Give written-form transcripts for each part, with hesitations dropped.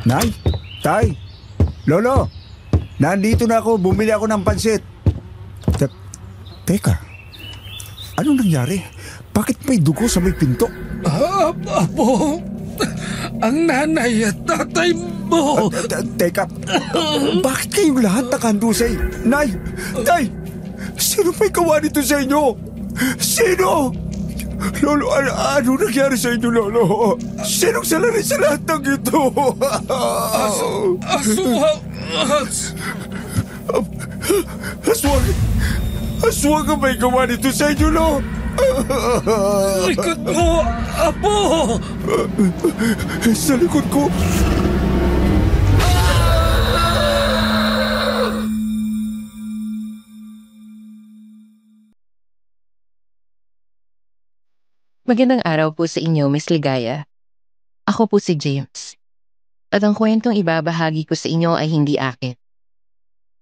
Nay, Tay, Lolo, nandito na ako, bumili ako ng pansit. Teka, anong nangyari? Bakit may dugo sa may pinto? Apo, ang nanay at tatay mo. Teka, bakit kayong lahat nakandusay? Nay, Tay, sino may gawa nito sa inyo? Sino? Lolo, ano nangyari sa inyo, Lolo? Sinong salari sa lahat ng ito? Aswang ang may gawa nito sa inyo, Lolo. Likod mo, Apo! Sa likod ko. Magandang araw po sa inyo, Miss Ligaya. Ako po si James. At ang kwentong ibabahagi ko sa inyo ay hindi akin.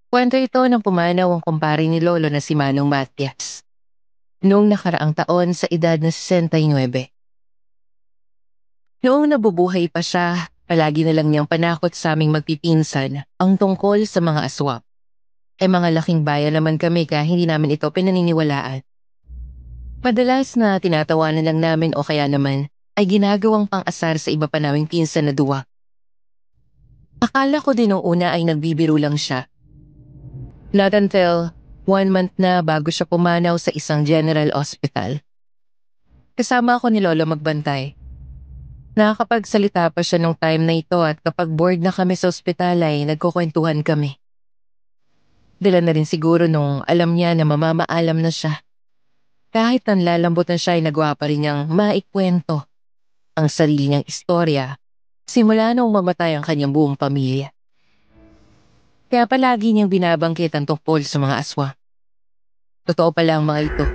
Kwento ito ng pumanaw ang kumpare ni Lolo na si Manong Matias. Noong nakaraang taon sa edad na 69. Noong nabubuhay pa siya, palagi na lang niyang panakot sa aming magpipinsan ang tungkol sa mga aswang. Mga laking bayan naman kami kaya hindi namin ito pinaniniwalaan. Madalas na tinatawanan lang namin o kaya naman ay ginagawang pang-asar sa iba pa naming pinsan na duwa. Akala ko din noong una ay nagbibiro lang siya. Not until 1 month na bago siya pumanaw sa isang general hospital. Kasama ako ni Lolo magbantay. Nakakapagsalita pa siya nung time na ito at kapag bored na kami sa ospital ay nagkukwentuhan kami. Dala na rin siguro nung alam niya na mamamaalam na siya. Kahit nanlalambot na siya ay nagawa pa rin niyang maikwento ang sarili niyang istorya simula nung mamatay ang kanyang buong pamilya. Kaya palagi niyang binabangkit ang tungkol sa mga aswang. Totoo pala ang mga ito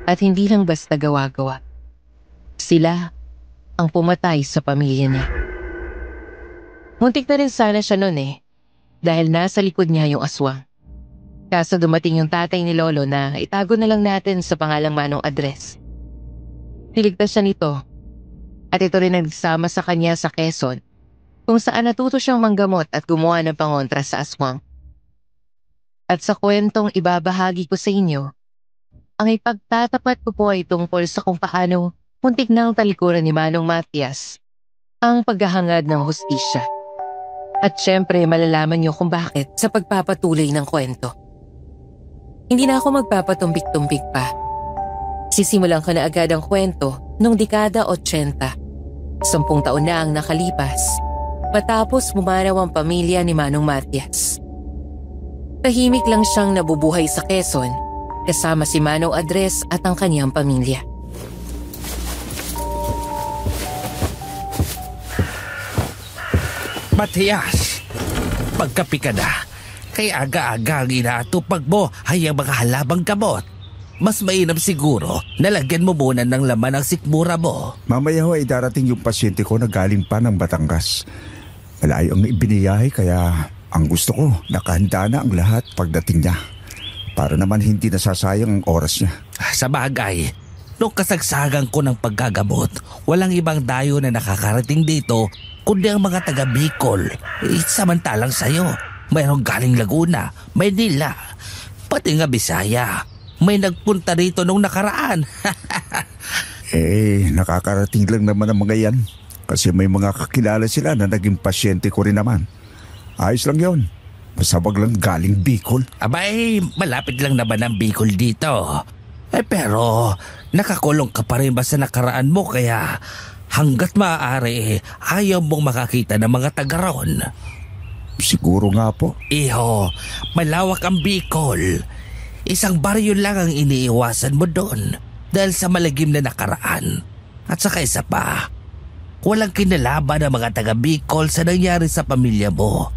at hindi lang basta gawa-gawa. Sila ang pumatay sa pamilya niya. Muntik na rin sana siya noon dahil nasa likod niya yung aswang. Kaso dumating yung tatay ni Lolo na itago na lang natin sa pangalang Manong Andres. Niligtas siya nito at ito rin nagsama sa kanya sa Quezon kung saan natuto siyang manggamot at gumawa ng pangontra sa aswang. At sa kwentong ibabahagi ko sa inyo, ang ipagtatapat ko po ay tungkol sa kung paano muntik nang talikuran ni Manong Matias ang paghahangad ng hustisya. At syempre malalaman niyo kung bakit sa pagpapatuloy ng kwento. Hindi na ako magpapatumpik-tumpik pa. Sisimulan ko na agad ang kwento noong dekada 80. 10 taon na ang nakalipas matapos pumanaw ang pamilya ni Manong Matias. Tahimik lang siyang nabubuhay sa Quezon kasama si Manong Andres at ang kanyang pamilya. Matias, pagkapi ka na. Kay aga-aga ang inaatupag mo ay ang mga halabang gamot. Mas mainam siguro na lagyan mo muna ng laman ang sikmura mo. Mamaya ho ay darating yung pasyente ko na galing pa ng Batangas. Malayo ang ibiniyahe kaya ang gusto ko nakahanda na ang lahat pagdating niya. Para naman hindi nasasayang ang oras niya. Sa bagay, nung kasagsagan ko ng paggagamot, walang ibang dayo na nakakarating dito kundi ang mga taga Bicol. Samantalang sa'yo, mayroong galing Laguna, Maynila, pati nga Bisaya. May nagpunta rito nung nakaraan. Nakakarating lang naman ang mga yan. Kasi may mga kakilala sila na naging pasyente ko rin naman. Ayos lang yon. Masabag lang galing Bicol. Abay, malapit lang naman ang Bicol dito. Pero nakakulong ka pa rin ba sa nakaraan mo kaya hanggat maaari ayaw mong makakita ng mga taga ron? Siguro nga po. Iho, malawak ang Bicol. Isang baryo lang ang iniiwasan mo doon dahil sa malagim na nakaraan. At saka isa pa, walang kinalaban ang mga taga Bicol sa nangyari sa pamilya mo.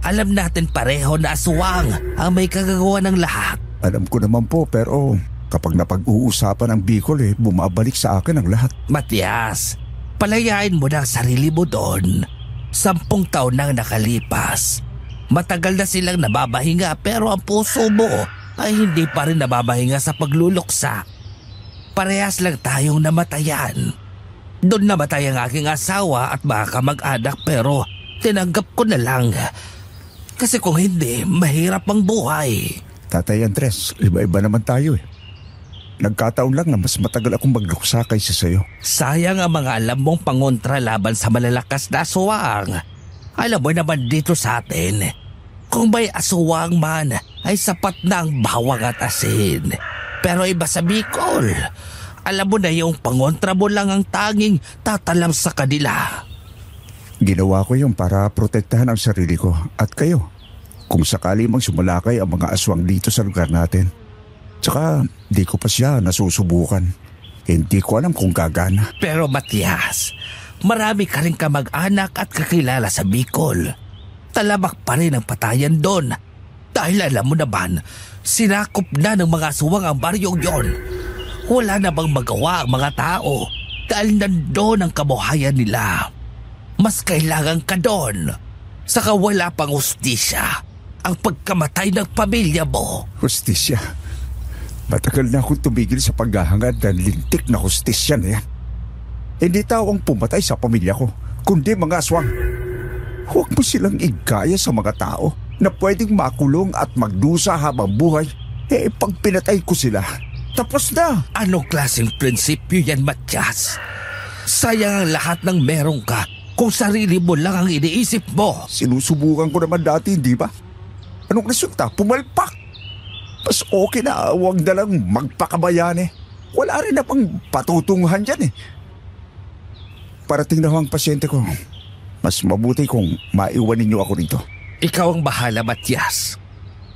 Alam natin pareho na aswang ang may kagagawa ng lahat. Alam ko naman po pero kapag napag-uusapan ang Bicol bumabalik sa akin ang lahat. Matias, palayain mo na ang sarili mo doon. 10 taon nang nakalipas. Matagal na silang nababahinga pero ang puso mo ay hindi pa rin nababahinga sa pagluluksa. Parehas lang tayong namatayan. Doon namatay ang aking asawa at mga kamag-anak pero tinanggap ko na lang. Kasi kung hindi, mahirap ang buhay. Tatay Andres, iba-iba naman tayo eh. Nagkataon lang na mas matagal akong maglusa kaysa sa'yo. Sayang ang mga alam mong pangontra laban sa malalakas na aswang. Alam mo naman dito sa atin, kung may aswang man ay sapat na ang bawang at asin. Pero iba sa Bicol, alam mo na yung pangontra mo lang ang tanging tatalam sa kanila. Ginawa ko yun para protektahan ang sarili ko at kayo. Kung sakali mang sumalakay ang mga aswang dito sa lugar natin. Tsaka di ko pa siya nasusubukan. Hindi ko alam kung gagana. Pero Matias, marami ka rin kamag-anak at kakilala sa Bicol. Talamak pa rin ang patayan doon. Dahil alam mo naman, sinakop na ng mga aswang ang baryong yon. Wala na bang magawa ang mga tao dahil nandoon ang kabuhayan nila. Mas kailangan ka doon. Saka wala pang hustisya ang pagkamatay ng pamilya mo. Hustisya? Matagal na akong tumigil sa paghahangad ng lintik na hustisya na yan. Hindi tao ang pumatay sa pamilya ko, kundi mga aswang. Huwag mo silang igaya sa mga tao na pwedeng makulong at magdusa habang buhay. Pag pinatay ko sila, tapos na. Anong klaseng prinsipyo yan, Matias? Sayang ang lahat ng meron ka kung sarili mo lang ang iniisip mo. Sinusubukan ko naman dati, di ba? Anong resulta? Pumalpak. Mas okay na huwag na lang magpakabayani. Wala rin na pang patutunguhan dyan eh. Parating na ho ang pasyente ko. Mas mabuti kung maiwan ninyo ako rito. Ikaw ang bahala, Matias.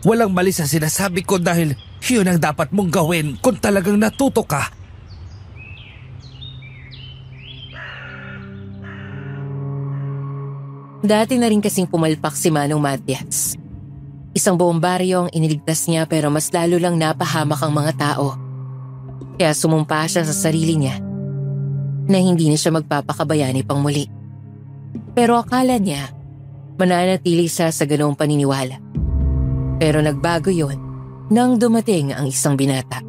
Walang mali sa sinasabi ko dahil yun ang dapat mong gawin kung talagang natuto ka. Dati na rin kasing pumalpak si Manong Matias. Isang buong baryo ang iniligtas niya pero mas lalo lang napahamak ang mga tao. Kaya sumumpa siya sa sarili niya na hindi na siya magpapakabayani pang muli. Pero akala niya, mananatili siya sa ganoong paniniwala. Pero nagbago yon nang dumating ang isang binata.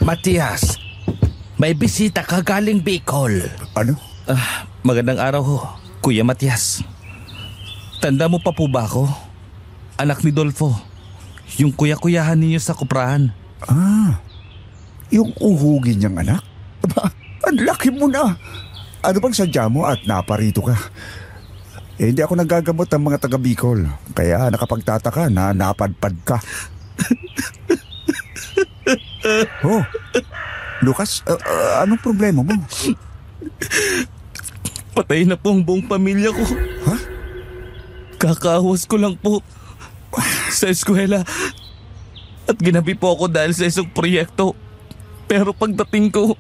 Matias, may bisita ka galing Bicol. Ano? Magandang araw ho, Kuya Matias. Tanda mo pa po ba ako? Anak ni Dolfo. Yung kuya-kuyahan ninyo sa kuprahan. Yung uhugin niyang anak? Aba, ang laki mo na. Ano bang sadya mo at naparito ka? Hindi ako nagagamot ng mga taga Bicol. Kaya nakapagtataka na napadpad ka. Oh, Lucas, anong problema mo? Patay na po ang buong pamilya ko. Ha? Kakaahwas ko lang po sa eskwela. At ginabi po ako dahil sa isang proyekto. Pero pagdating ko,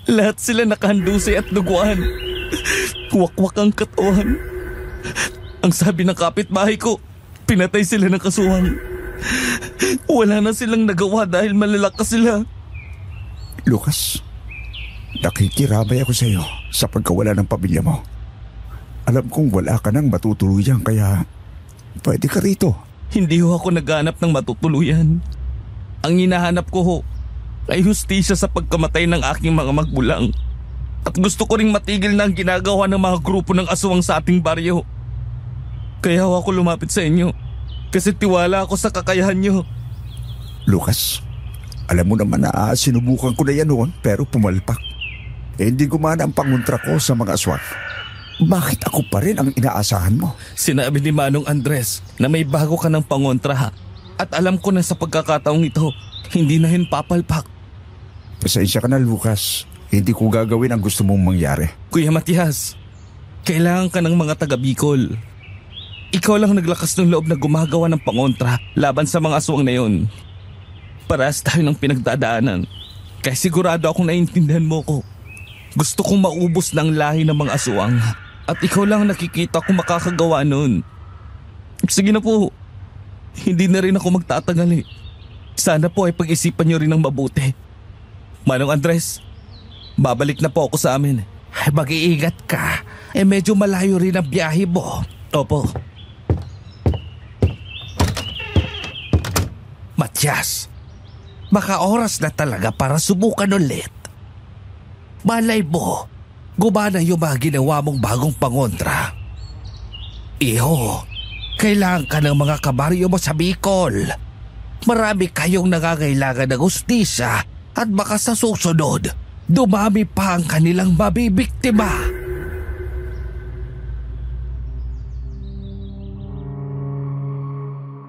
lahat sila nakahandusay at duguan. Wakwak ang katawan. Ang sabi ng kapitbahay ko, pinatay sila ng kasuhan. Wala na silang nagawa dahil malalakas sila. Lucas, nakikiramay ako sa iyo sa pagkawala ng pamilya mo. Alam kong wala ka nang matutuluyan kaya pwede ka rito. Hindi ho ako naghanap ng matutuluyan. Ang hinahanap ko ho ay hustisya sa pagkamatay ng aking mga magulang. At gusto ko ring matigil na ang ginagawa ng mga grupo ng aswang sa ating baryo. Kaya ho ako lumapit sa inyo kasi tiwala ako sa kakayahan nyo. Lucas, alam mo naman na sinubukan ko na yan noon pero pumalpak. Hindi gumana ang pangontra ko sa mga aswang. Bakit ako pa rin ang inaasahan mo? Sinabi ni Manong Andres na may bago ka ng pangontra at alam ko na sa pagkakataong ito, hindi na papalpak. Pasensya ka na, Lucas. Hindi ko gagawin ang gusto mong mangyari. Kuya Matias, kailangan ka ng mga taga Bicol. Ikaw lang naglakas ng loob na gumagawa ng pangontra laban sa mga aswang na yun. Parehas tayo ng pinagdadaanan. Kaya sigurado akong naiintindihan mo ko. Gusto kong maubos ng lahi ng mga aswang. At ikaw lang nakikita kung makakagawa nun. Sige na po. Hindi na rin ako magtatagal eh. Sana po ay pag-isipan niyo rin ng mabuti. Manong Andres, babalik na po ako sa amin. Ay, mag-iingat ka. Medyo malayo rin ang biyahe mo. Opo. Matias, baka oras na talaga para subukan ulit. Malay mo, gumana yung mga ginawa mong bagong pangontra. Iho, kailangan ka ng mga kabaryo mo sa Bicol. Marami kayong nangangailangan ng hustisya at baka sa susunod, dumami pa ang kanilang mabibiktima.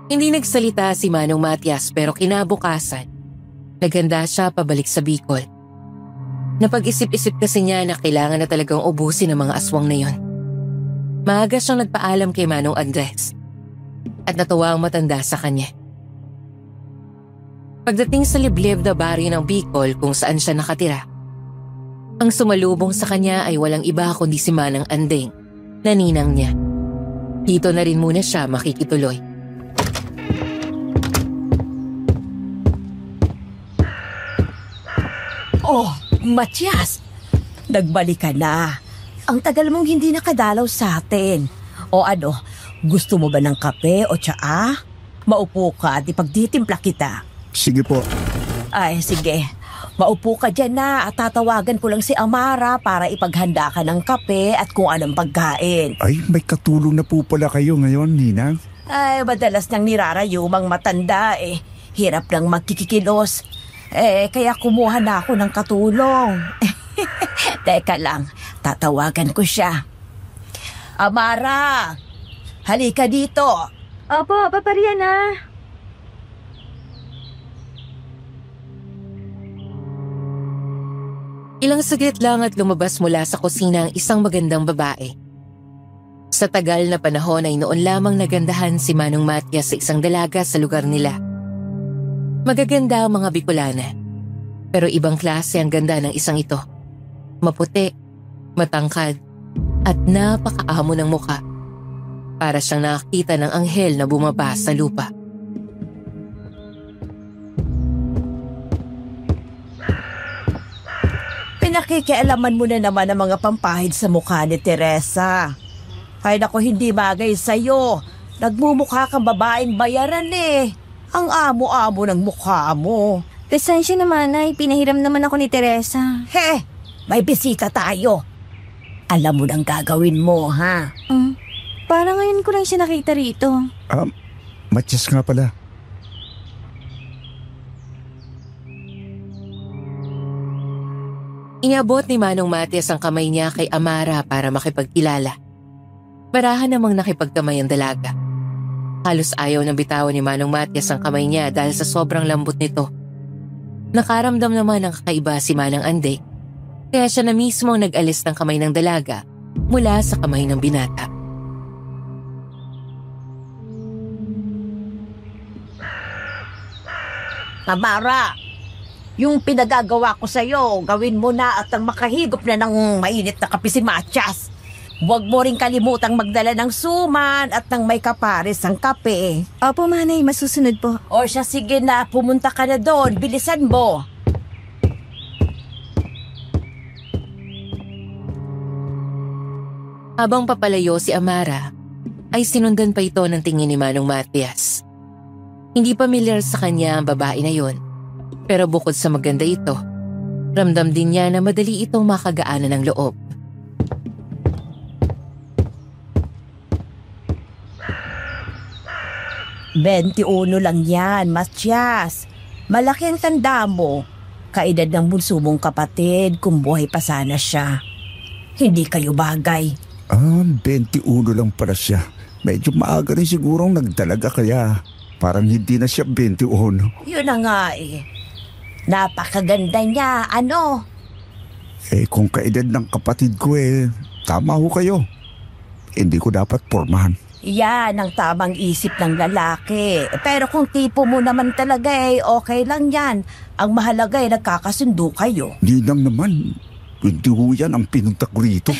Hindi nagsalita si Manong Matias pero kinabukasan, naghanda siya pabalik sa Bicol. Napag-isip-isip kasi niya na kailangan na talagang ubusin ang mga aswang na yon. Maaga siyang nagpaalam kay Manong Andres at natuwa ang matanda sa kanya. Pagdating sa liblib na baryo ng Bicol kung saan siya nakatira, ang sumalubong sa kanya ay walang iba kundi si Manang Andeng na ninang niya. Dito na rin muna siya makikituloy. Oh, Matias, nagbalik ka na. Ang tagal mong hindi nakadalaw sa atin. O ano, gusto mo ba ng kape o tsaa? Maupo ka at ipagditimpla kita. Sige po. Ay, sige. Maupo ka dyan na at tatawagan ko lang si Amara para ipaghanda ka ng kape at kung anong pagkain. Ay, may katulong na po pala kayo ngayon, Ninang. Ay, madalas nang nirarayumang matanda eh. Hirap lang magkikikilos. Kaya kumuha na ako ng katulong. Teka lang, tatawagan ko siya. Amara, halika dito. Opo, papariyan na. Ilang saglit lang at lumabas mula sa kusina ang isang magandang babae. Sa tagal na panahon ay noon lamang nagandahan si Manong Matias sa isang dalaga sa lugar nila. Magaganda ang mga Bicolana, pero ibang klase ang ganda ng isang ito. Maputi, matangkad, at napakaamo ng mukha. Para siyang nakakita ng anghel na bumaba sa lupa. Pinakikialaman mo na naman ang mga pampahid sa mukha ni Teresa. Ay naku, hindi bagay sa'yo. Nagmumukha kang babaeng bayaran eh. Ang amo-amo ng mukha mo. Pasensya naman ay pinahiram naman ako ni Teresa. May bisita tayo. Alam mo nang gagawin mo, ha? Parang ngayon ko lang siya nakita rito. Matias nga pala. Inabot ni Manong Matias ang kamay niya kay Amara para makipagkilala. Barahan namang nakipagkamay ang dalaga. Halos ayaw nang bitawan ni Manong Matias ang kamay niya dahil sa sobrang lambot nito. Nakaramdam naman ng kakaiba si Manang Ande, kaya siya na mismo ang nag-alis ng kamay ng dalaga mula sa kamay ng binata. Amara, yung pinagagawa ko sa'yo, gawin mo na at ang makahigop na ng mainit na kape si Matias. Huwag mo rin kalimutang magdala ng suman at ng may kapares ang kape. Opo, Manay, masusunod po. O siya, sige na, pumunta ka na doon. Bilisan mo. Habang papalayo si Amara, ay sinundan pa ito ng tingin ni Manong Matias. Hindi pamilyar sa kanya ang babae na yon. Pero bukod sa maganda ito, ramdam din niya na madali itong makagaanan ng loob. ₱21 lang yan, Matias. Malaki ang tanda mo. Kaedad ng bunso mong kapatid kung buhay pa sana siya. Hindi kayo bagay. 21 lang para siya. Medyo maaga rin sigurong nagdalaga kaya parang hindi na siya 21. Yun na nga eh. Napakaganda niya, ano? Kung kaedad ng kapatid ko tama ho kayo. Hindi ko dapat pormahan. Yan ang tamang isip ng lalaki. Pero kung tipo mo naman talaga okay lang yan. Ang mahalaga nagkakasundo kayo. Ninang naman, hindi ho yan ang pinunta ko rito.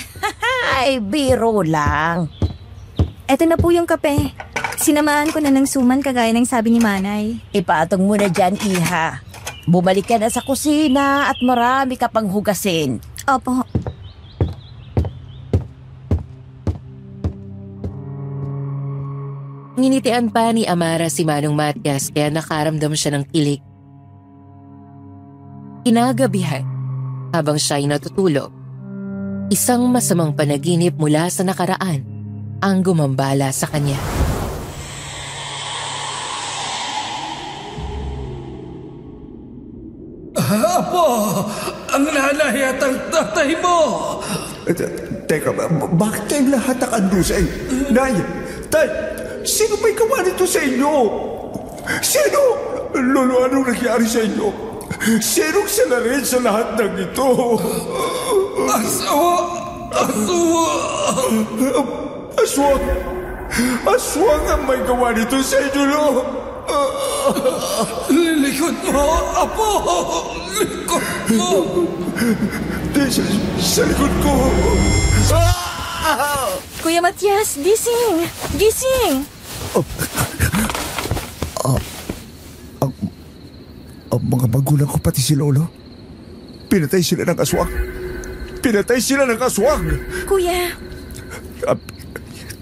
Ay, biro lang. Eto na po yung kape. Sinamahan ko na ng suman kagaya ng sabi ni Manay. Ipatong mo na dyan, iha. Bumalik ka na sa kusina at marami ka pang hugasin. Opo. Nginitian pa ni Amara si Manong Matias kaya nakaramdam siya ng kilig. Kinagabihan, habang siya'y natutulog, isang masamang panaginip mula sa nakaraan ang gumambala sa kanya. Apo, ang nanay at ang tatay mo! Teka, bakit kayong lahat nakandusay? Nay, tay, sino may gawa nito sa inyo? Sino? Lolo, anong nangyari sa inyo? Sinong salarin sa lahat ng ito? Aswang! Aswang ang may gawa nito sa inyo, Lo! Likod mo, Apo! Likod mo! Sa likod ko! Kuya Matias, gising! Gising! Ang mga magulang ko pati si Lolo, pinatay sila ng aswang. Pinatay sila ng aswang! Kuya!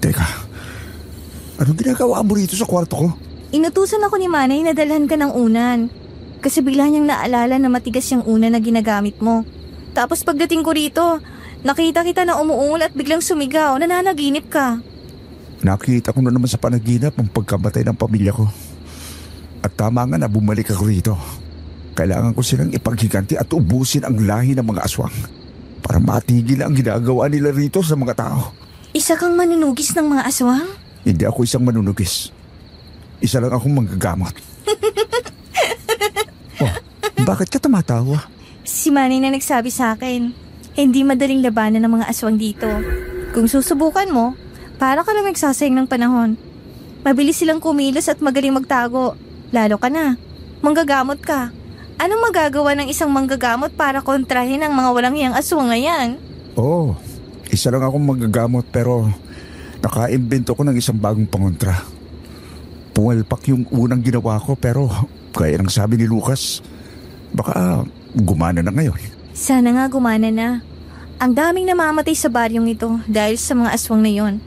Teka, anong ginagawa mo rito sa kwarto ko? Inutusan ako ni Manay na dalhan ka ng unan. Kasi bigla niyang naalala na matigas yung unan na ginagamit mo. Tapos pagdating ko rito, nakita kita na umuungol at biglang sumigaw, nananaginip ka. Nakita ko na naman sa panaginip ang pagkamatay ng pamilya ko. At tama nga na bumalik ako rito. Kailangan ko silang ipaghiganti at ubusin ang lahi ng mga aswang para matigil ang ginagawa nila rito sa mga tao. Isa kang manunugis ng mga aswang? Hindi ako isang manunugis. Isa lang akong manggagamot. Oh, bakit ka tumatawa? Si Manay na nagsabi sa akin, hindi madaling labanan ng mga aswang dito. Kung susubukan mo, para ka lang nagsasayang ng panahon. Mabilis silang kumilos at magaling magtago. Lalo ka na, manggagamot ka. Anong magagawa ng isang manggagamot para kontrahin ang mga walang hiyang aswang ngayon? Oh, isa lang akong manggagamot pero nakaimbento ko ng isang bagong pangontra. Pumalpak yung unang ginawa ko pero gaya ng sabi ni Lucas, baka gumana na ngayon. Sana nga gumana na. Ang daming namamatay sa baryong ito dahil sa mga aswang na yon.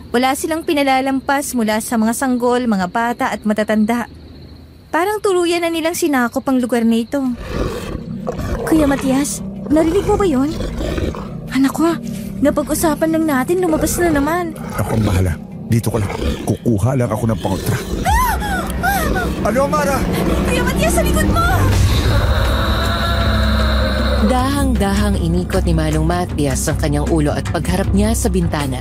Wala silang pinalalampas mula sa mga sanggol, mga bata at matatanda. Parang tuluyan na nilang sinakop ang lugar na ito. Kuya Matias, narinig mo ba yun? Anak ko, napag-usapan lang natin, lumabas na naman. Ako ang bahala. Dito ko lang. Kukuha lang ako ng pangontra. Ano, Mara? Kuya Matias, sa likod mo! Dahang-dahang inikot ni Manong Matias ang kanyang ulo at pagharap niya sa bintana.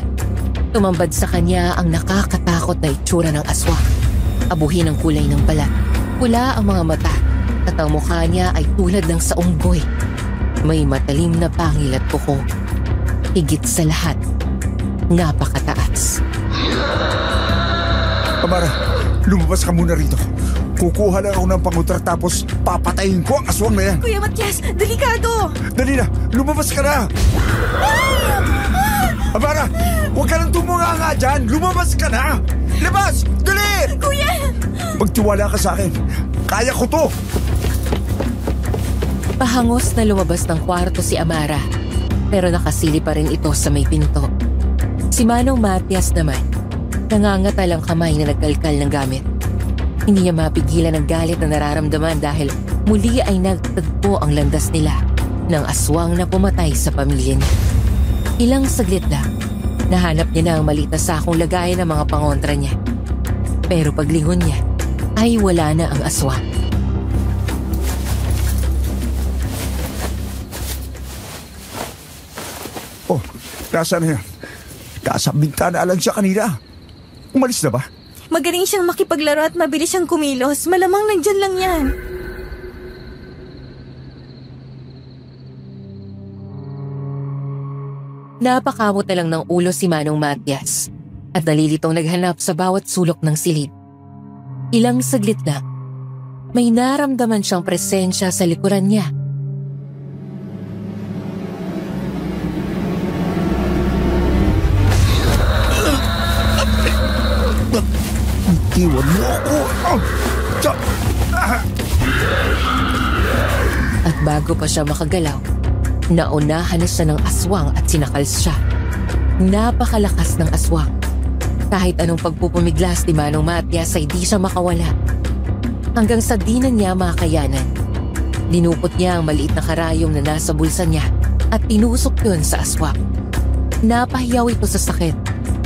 Tumambad sa kanya ang nakakatakot na itsura ng aswang. Abuhin ang kulay ng balat. Pula ang mga mata at ang mukha niya ay tulad ng saunggoy. May matalim na pangil at kuko. Higit sa lahat, napakataas. Amara, lumabas ka muna rito. Kukuha lang ako ng pangontra tapos papatayin ko ang aswang na yan. Kuya Matias, delikado! Dali na, lumabas ka na! Amara, huwag ka nang tumunga nga dyan! Lumabas ka na! Labas! Dali! Kuya! Magtiwala ka sa akin. Kaya ko to! Pahangos na lumabas ng kwarto si Amara, pero nakasili pa rin ito sa may pinto. Si Manong Matias naman, nangangatalang kamay na nagkalkal ng gamit. Hindi niya mapigilan ang galit na nararamdaman dahil muli ay nagtagpo ang landas nila ng aswang na pumatay sa pamilya niya. Ilang saglit lang, nahanap niya na ang maliit na sakong lagayan ng mga pangontra niya. Pero paglingon niya, ay wala na ang aswang. Oh, nasa na yan? Nasa bintana lang siya kanina. Umalis na ba? Magaling siyang makipaglaro at mabilis siyang kumilos. Malamang nandyan lang yan. Napakamot na lang ng ulo si Manong Matias at nalilitong naghanap sa bawat sulok ng silid. Ilang saglit lang, may naramdaman siyang presensya sa likuran niya. Iwan mo ako! At bago pa siya makagalaw, naunahan na siya ng aswang at sinakal siya. Napakalakas ng aswang. Kahit anong pagpupumiglas ni Manong Matias ay di siya makawala. Hanggang sa di na niya makayanan, Dinukot niya ang maliit na karayom na nasa bulsa niya at tinusok yun sa aswang. Napahiyaw ito sa sakit,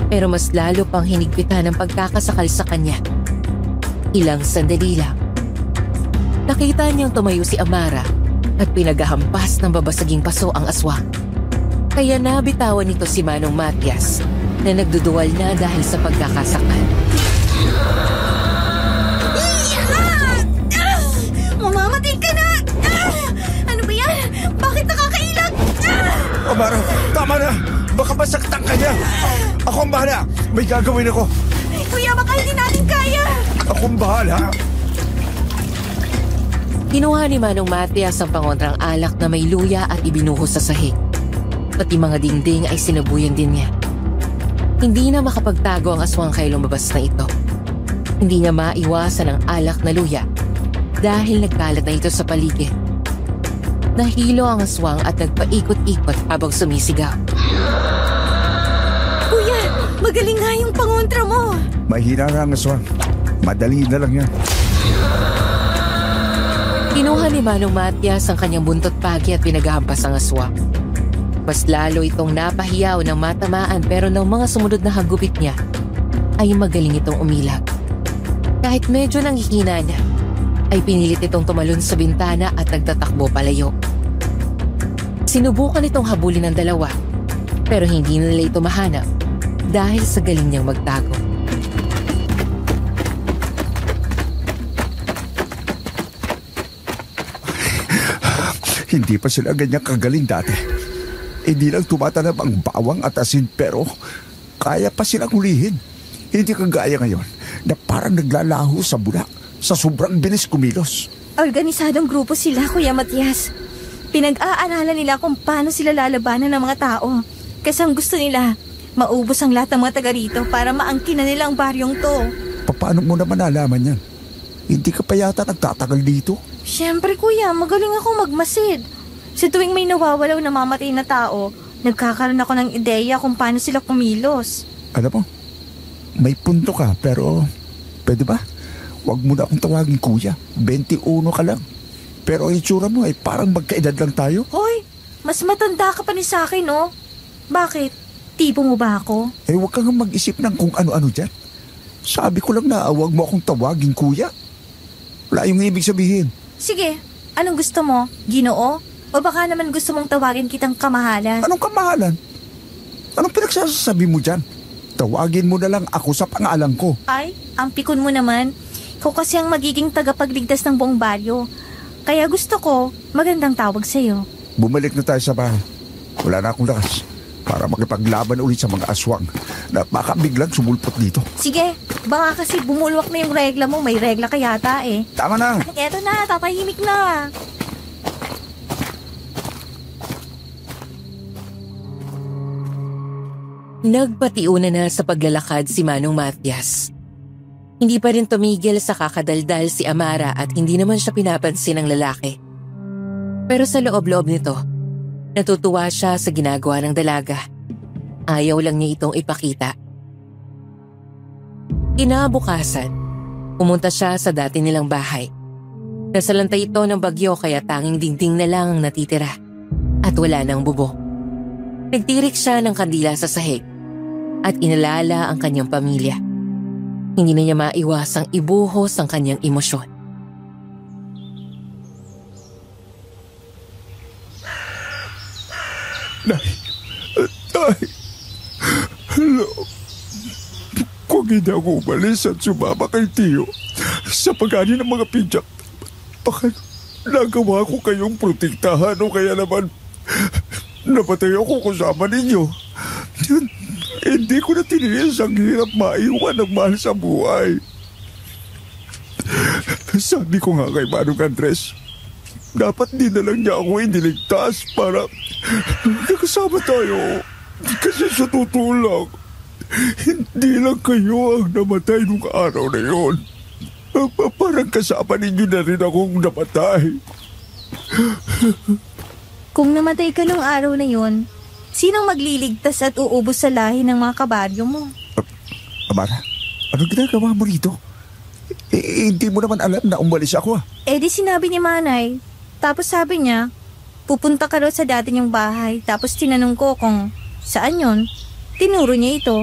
pero mas lalo pang hinigpitan ang pagkakasakal sa kanya. Ilang sandali lang. Nakita niyang tumayo si Amara at pinaghahampas ng babasaging paso ang aswang. Kaya nabitawan nito si Manong Matias na nagduduwal na dahil sa pagkakasakal. Mamamatay ka na! Ano ba yan? Bakit nakakailag? Amara, tama na! Baka masaktan ka niya! Ako ang bahala! May gagawin ako! Kuya, baka hindi natin kaya! Ako ang bahala! Kinuha ni Manong Matias ang pangontrang alak na may luya at ibinuhos sa sahig. Pati mga dingding ay sinabuyan din niya. Hindi na makapagtago ang aswang kay lumabas na ito. Hindi niya maiwasan ang alak na luya dahil nagkalat na ito sa paligid. Nahilo ang aswang at nagpaikot-ikot habang sumisigaw. Kuya, magaling nga yung pangontra mo! Mahina nga ang aswang. Madali na lang yan. Kinuha ni Manong Matias ang kanyang buntot pagi at pinaghampas ang aswang. Mas lalo itong napahiyaw ng matamaan pero ng mga sumunod na hagupit niya ay magaling itong umilag. Kahit medyo nanghihina na, ay pinilit itong tumalon sa bintana at nagtatakbo palayo. Sinubukan itong habulin ng dalawa pero hindi nila ito mahanap dahil sa galing niyang magtago. Hindi pa sila ganyan kagaling dati. Hindi lang tumatanap ang bawang at asin pero kaya pa silang hulihin. Hindi kagaya ngayon na parang naglalaho sa bulak sa sobrang bilis kumilos. Organisadong grupo sila, Kuya Matias. Pinag-aaralan nila kung paano sila lalabanan ng mga tao. Kasi ang gusto nila, maubos ang lahat ng mga taga rito para maangkin na nila ang baryong to. Paano mo naman nalaman yan? Hindi ka pa yata nagtatagal dito? Siyempre, Kuya, magaling ako magmasid. Sa tuwing may nawawalaw na mamatay na tao, nagkakaroon ako ng ideya kung paano sila kumilos. Alam mo, may punto ka pero pwede ba? Huwag mo na akong tawagin kuya. 21 ka lang. Pero ang itsura mo ay parang magkaedad lang tayo. Hoy, mas matanda ka pa ni sa akin, no? Bakit? Tipo mo ba ako? Eh huwag kang mag-isip ng kung ano-ano dyan. Sabi ko lang na huwag mo akong tawagin kuya. Wala yung ibig sabihin. Sige, anong gusto mo? Ginoo? O baka naman gusto mong tawagin kitang kamahalan? Anong kamahalan? Anong pinagsasabi mo dyan? Tawagin mo na lang ako sa pangalan ko. Ay, ang pikon mo naman. Ikaw kasi ang magiging tagapagligtas ng buong baryo. Kaya gusto ko, magandang tawag sa'yo. Bumalik na tayo sa bahay. Wala na akong lakas para makipaglaban ulit sa mga aswang na baka biglang sumulpot dito. Sige, baka kasi bumulwak na yung regla mo. May regla ka yata eh. Tama na! Eto na, tatahimik na. Nagpatiuna na sa paglalakad si Manong Matias. Hindi pa rin tumigil sa kakadaldal si Amara at hindi naman siya pinapansin ng lalaki. Pero sa loob-loob nito, natutuwa siya sa ginagawa ng dalaga. Ayaw lang niya itong ipakita. Kinabukasan, pumunta siya sa dati nilang bahay. Nasalantay ito ng bagyo kaya tanging dingding na lang ang natitira at wala nang bubong. Nagtirik siya ng kandila sa sahig at inalala ang kanyang pamilya. Hindi na niya maiwasang ibuhos ang kanyang emosyon. Nay, hello. Kung hindi ako umalis at sumama kay Tio sa pag-ani ng mga pidyak, baka nagawa ko kayong protektahan o kaya naman napatay ako kasama ninyo. Hindi ko na tiniis ang hirap maiwan ng mahal sa buhay. Sabi ko nga kay Manong Andres, dapat din na lang niya ako iniligtas para nakasama tayo. Kasi sa totoo lang, hindi lang kayo ang namatay nung araw na yon. Parang kasama ninyo na rin akong namatay. Kung namatay ka nung araw na yon, sinong magliligtas at uubos sa lahi ng mga kabaryo mo? Amara, anong ginagawa mo rito? Hindi mo naman alam na umalis ako. Eh di sinabi ni Manay, Tapos sabi niya, pupunta ka raw sa dati niyang bahay. Tapos tinanong ko kung saan yon. Tinuro niya ito.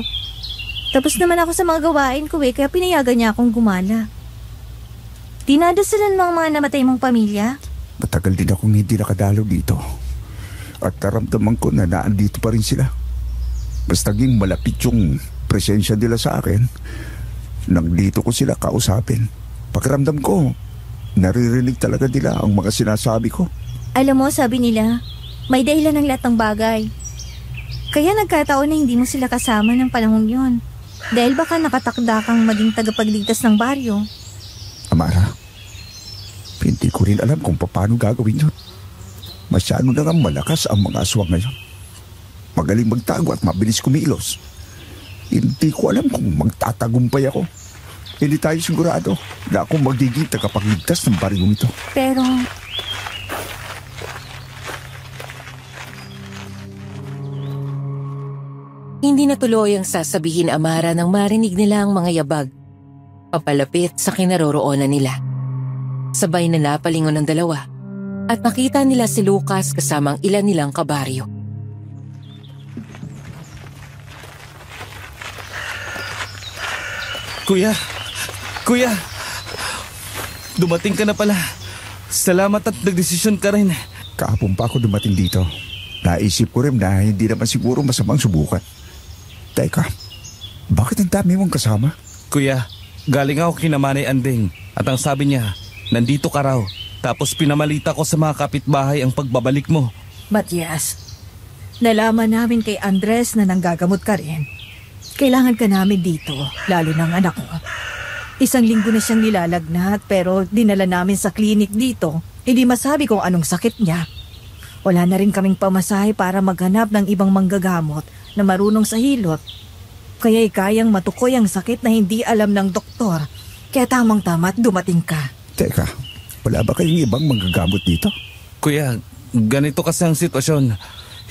Tapos naman ako sa mga gawain ko kaya pinayagan niya akong gumala. Dinadasalan mo ang mga namatay mong pamilya? Matagal din akong hindi nakadalo dito. At naramdaman ko na naandito pa rin sila. Mas naging malapit yung presensya nila sa akin nang dito ko sila kausapin. Pakiramdam ko, naririnig talaga nila ang mga sinasabi ko. Alam mo, sabi nila, may dahilan ng lahat ng bagay. Kaya nagkataon na hindi mo sila kasama ng panahong yon. Dahil baka nakatakda kang maging tagapagligtas ng baryo. Amara, hindi ko rin alam kung paano gagawin yun. Masyado na nga malakas ang mga aswang ngayon. Magaling magtago at mabilis kumilos. Hindi ko alam kung magtatagumpay ako. Hindi tayo sigurado na ako magiging tagapagligtas ng baryong ito. Pero Hindi natuloy ang sasabihin Amara nang marinig nila ang mga yabag papalapit sa kinaroroonan nila. Sabay na napalingon ng dalawa at nakita nila si Lucas kasamang ilan nilang kabaryo. Kuya, dumating ka na pala. Salamat at nagdesisyon ka rin. Kahapon pa ako dumating dito. Naisip ko rin na hindi naman siguro masamang subukan. Teka, bakit ang dami mong kasama? Kuya, galing ako kina Manay Andeng at ang sabi niya, nandito ka raw. Tapos pinamalita ko sa mga kapitbahay ang pagbabalik mo. Matias, nalaman namin kay Andres na nanggagamot ka rin. Kailangan ka namin dito, lalo ng anak ko. 1 linggo na siyang nilalagnat pero dinala namin sa klinik dito. Hindi masabi kung anong sakit niya. Wala na rin kaming pamasahe para maghanap ng ibang manggagamot na marunong sa hilot. Kaya'y kayang matukoy ang sakit na hindi alam ng doktor. Kaya tamang-tama at dumating ka. Teka, wala ba kayong ibang manggagamot dito? Kuya, ganito kasi ang sitwasyon.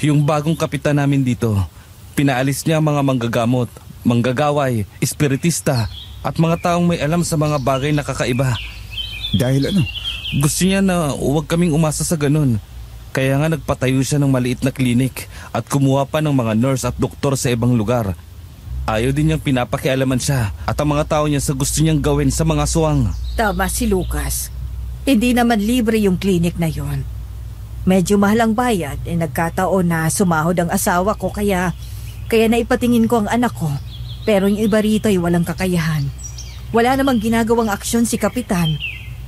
Yung bagong kapitan namin dito, pinaalis niya mga manggagamot, manggagaway, espiritista, at mga taong may alam sa mga bagay na kakaiba. Dahil ano? Gusto niya na huwag kaming umasa sa ganun. Kaya nga nagpatayo siya ng maliit na klinik at kumuha pa ng mga nurse at doktor sa ibang lugar. Ayaw din niyang pinapakialaman siya at ang mga tao niya sa gusto niyang gawin sa mga aswang. Tama si Lucas. Hindi naman libre yung klinik na yon. Medyo mahal ang bayad nagkataon na sumahod ang asawa ko kaya naipatingin ko ang anak ko. Pero yung iba rito ay walang kakayahan. Wala namang ginagawang aksyon si Kapitan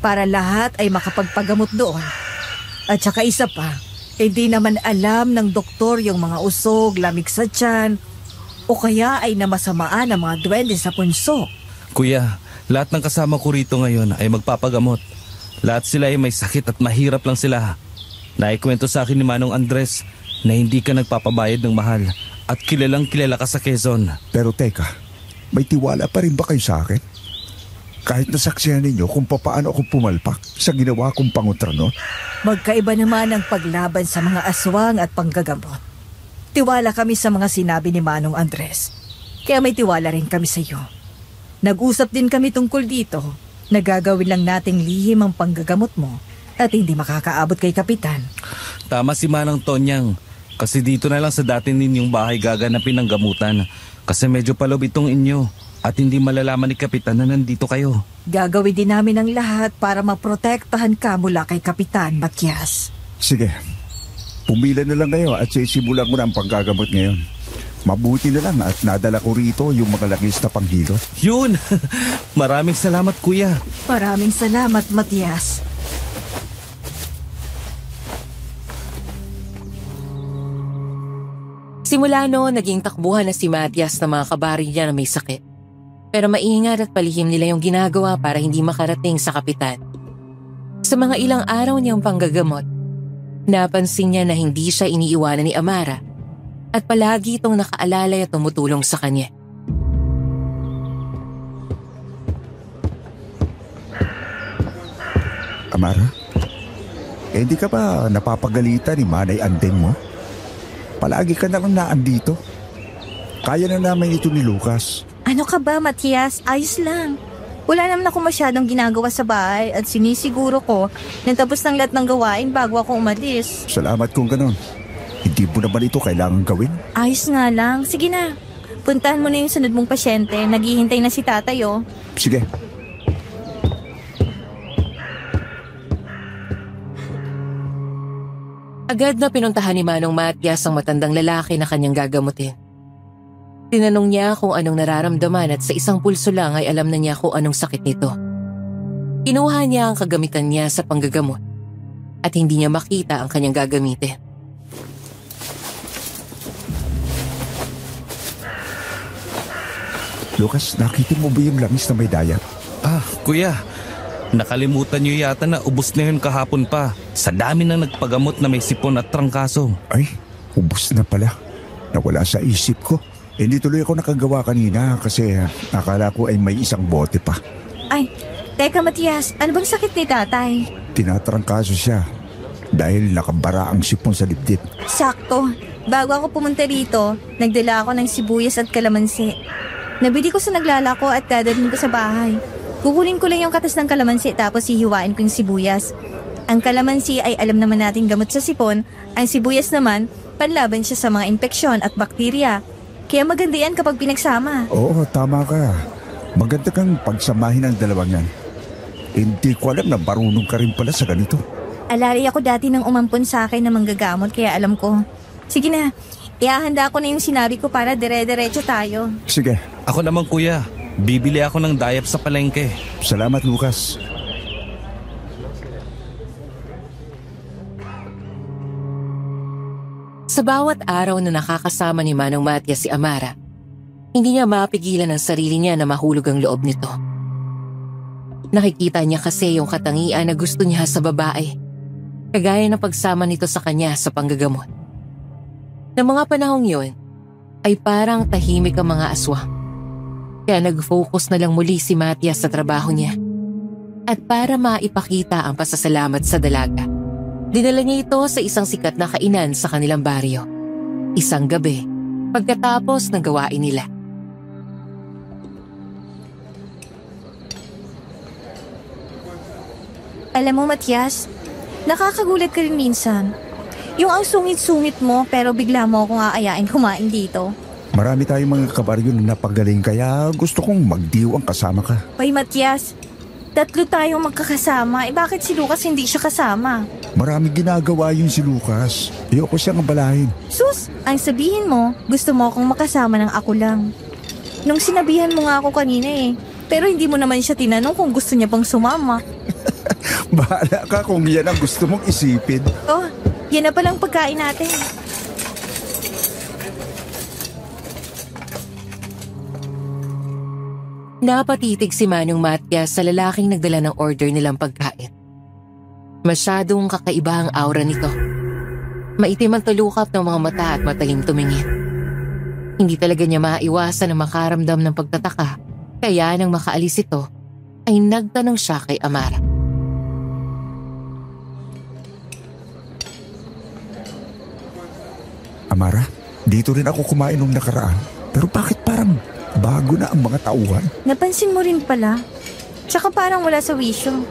para lahat ay makapagpagamot doon. At saka isa pa, hindi naman alam ng doktor yung mga usog, lamig sa tiyan, o kaya ay namasamaan ang mga duwende sa punso. Kuya, lahat ng kasama ko rito ngayon ay magpapagamot. Lahat sila ay may sakit at mahirap lang sila. Naikwento sa akin ni Manong Andres na hindi ka nagpapabayad ng mahal at kilalang kilala ka sa Quezon. Pero teka, may tiwala pa rin ba kayo sa akin? Kahit nasaksihan ninyo kung paano ako pumalpak sa ginawa kong pangutranon? Magkaiba naman ang paglaban sa mga aswang at panggagamot. Tiwala kami sa mga sinabi ni Manong Andres. Kaya may tiwala rin kami sa iyo. Nag-usap din kami tungkol dito. Nagagawin lang nating lihim ang panggagamot mo at hindi makakaabot kay Kapitan. Tama si Manang Tonyang. Kasi dito na lang sa dati ninyong bahay gaganapin ang gamutan. Kasi medyo palob itong inyo. At hindi malalaman ni Kapitan na nandito kayo. Gagawin din namin ang lahat para maprotektahan ka mula kay Kapitan Matias. Sige, pumila na lang kayo at sisimulan ko na ang panggagamot ngayon. Mabuti na lang at nadala ko rito yung mga langis na panghilot. Yun! Maraming salamat, Kuya. Maraming salamat, Matias. Simula noon, naging takbuhan na si Matias ng mga kabari niya na may sakit. Pero maingat at palihim nila yung ginagawa para hindi makarating sa Kapitan. Sa mga ilang araw niyang panggagamot, napansin niya na hindi siya iniiwanan ni Amara at palagi itong nakaalalay at tumutulong sa kanya. Amara, hindi ka ba napapagalitan ni Manay Andeng mo? Palagi ka na lang naandito. Kaya na namin ito ni Lucas. ano ka ba, Matias? Ayos lang. Wala naman ako masyadong ginagawa sa bahay at sinisiguro ko na tapos ng lahat ng gawain bago ako umalis. Salamat kung ganon. Hindi mo naman ito kailangan gawin. Ayos nga lang. Sige na. Puntahan mo na yung sunod mong pasyente. Naghihintay na si tatay, oh. Sige. Agad na pinuntahan ni Manong Matias ang matandang lalaki na kanyang gagamutin. Tinanong niya kung anong nararamdaman at sa isang pulso lang ay alam na niya kung anong sakit nito. Kinuha niya ang kagamitan niya sa panggagamot at hindi niya makita ang kanyang gagamitin. Lucas, nakita mo ba yung langis na may dayap? Kuya, nakalimutan niyo yata na ubos na yun kahapon pa. Sa dami na nagpagamot na may sipon at trangkaso. Ay, ubos na pala. Nawala sa isip ko. Hindi tuloy ako nakagawa kanina kasi akala ko ay may isang bote pa. Ay, teka Matias, ano bang sakit ni tatay? Tinatrangkaso siya dahil nakabara ang sipon sa dibdib. Sakto. Bago ako pumunta rito, nagdala ako ng sibuyas at kalamansi. Nabili ko sa naglalako at dadalhin ko sa bahay. Kukunin ko lang yung katas ng kalamansi tapos hihiwain ko yung sibuyas. Ang kalamansi ay alam naman natin gamot sa sipon, ang sibuyas naman, panlaban siya sa mga infeksyon at bakterya. Kaya maganda yan kapag pinagsama. Oo, tama ka. Maganda kang pagsamahin ang dalawang yan. Hindi ko alam na marunong ka rin pala sa ganito. Alari ako dati nang umampon sa akin na manggagamot kaya alam ko. Sige na, ihahanda ko na yung sinabi ko para dire-diretso tayo. Sige. Ako naman kuya, bibili ako ng dayap sa palengke. Salamat Lucas. Sa bawat araw na nakakasama ni Manong Matias si Amara, hindi niya mapigilan ang sarili niya na mahulog ang loob nito. Nakikita niya kasi yung katangian na gusto niya sa babae, kagaya ng pagsama nito sa kanya sa panggagamot. Ng mga panahong yun, ay parang tahimik ang mga aswang. Kaya nag-focus na lang muli si Matias sa trabaho niya. At para maipakita ang pasasalamat sa dalaga, dinala niya ito sa isang sikat na kainan sa kanilang baryo. Isang gabi, pagkatapos ng gawain nila. Alam mo Matias, nakakagulat ka rin minsan. Yung ang sungit-sungit mo pero bigla mo akong aayain kumain dito. Marami tayong mga kabaryo na napagaling kaya gusto kong magdiwang kasama ka. Hoy Matias, 3 tayong magkakasama. Bakit si Lucas hindi siya kasama? Maraming ginagawa yun si Lucas. Ayoko siyang abalahin. Sus, ang sabihin mo, gusto mo akong makasama ng ako lang. Nung sinabihan mo nga ako kanina pero hindi mo naman siya tinanong kung gusto niya bang sumama. Bahala ka kung yan ang gusto mong isipin. Oh, yan na palang pagkain natin. Napatitig si Manong Matias sa lalaking nagdala ng order nilang pagkain. Masyadong kakaiba ang aura nito. Maitim ang tulukap ng mga mata at mataling tumingin. Hindi talaga niya maiwasan na makaramdam ng pagtataka, kaya nang makaalis ito, ay nagtanong siya kay Amara. Amara, dito rin ako kumain nung nakaraan. Pero bakit parang bago na ang mga tauhan? Napansin mo rin pala. Tsaka parang wala sa wisyo.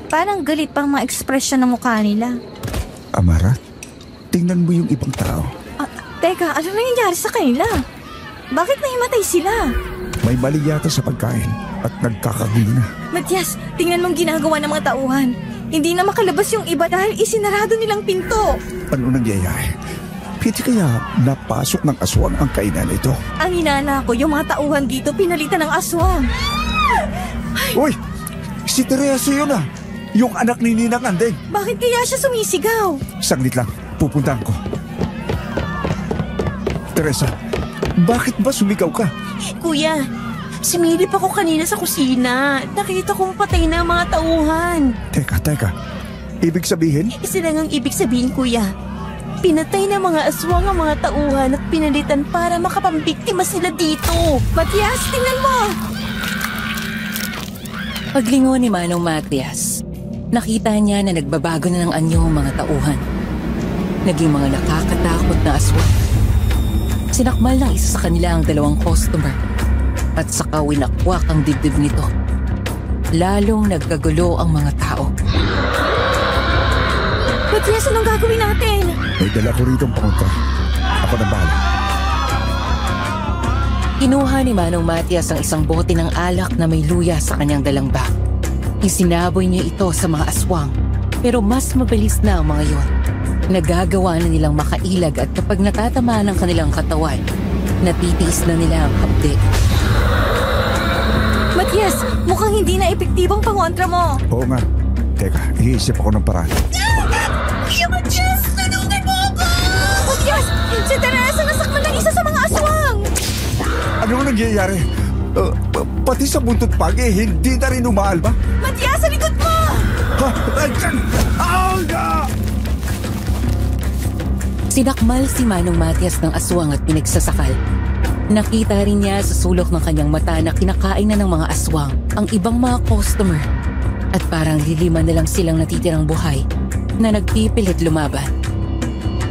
Parang galit pang mga ekspresyon ng mukha nila. Amara, tingnan mo yung ibang tao. Teka, ano nangyayari sa kanila? Bakit nahimatay sila? May mali yata sa pagkain at nagkakagulo na. Matias, tingnan mong ginagawa ng mga tauhan. Hindi na makalabas yung iba dahil isinarado nilang pinto. Ano nangyayari? Pwede kaya napasok ng aswang ang kainan ito? Ang inana ko, yung mga tauhan dito pinalitan ng aswang. Uy! Si Teresa yun ah! Yung anak ni Ninang Andeng. Bakit kaya siya sumisigaw? Saglit lang, pupuntahan ko. Teresa, bakit ba sumigaw ka? Kuya, sumilip ako kanina sa kusina. Nakita kong patay na ang mga tauhan. Teka. Ibig sabihin? Isa lang ang ibig sabihin, kuya. Pinatay na mga aswang ang mga tauhan at pinalitan para makapambiktima sila dito. Matias, tingnan mo! Paglingon ni Manong Matias, nakita niya na nagbabago na ng anyo ang mga tauhan. Naging mga nakakatakot na aswang. Sinakmal ng isa sa kanila ang 2 customer at saka winakwak ang dibdib nito. lalong nagkagulo ang mga tao. Matias, anong gagawin natin? May dala ko rito ang pangontra. Ako na bahala. Kinuha ni Manong Matias ang isang bote ng alak na may luya sa kanyang dalang bag. Isinaboy niya ito sa mga aswang, pero mas mabilis na ang mga yon. Nagagawa na nilang makailag at kapag natatamaan ang kanilang katawan, natitiis na nila ang hapde. Matias, mukhang hindi na epektibong pangontra mo. Oo nga. Teka, iisip ako ng paraan. Matias, tulungan mo ako! Matias, si Teresa nasaktan ng isa sa mga aswang! Ano nangyayari? Pati sa buntot pagi, hindi na rin umaalba? Matias, sa likod mo! Sinakmal si Manong Matias ng aswang at pinagsasakal. Nakita rin niya sa sulok ng kanyang mata na kinakain na ng mga aswang ang ibang mga customer. At parang lilima na lang silang natitirang buhay na nagpipilit lumaban.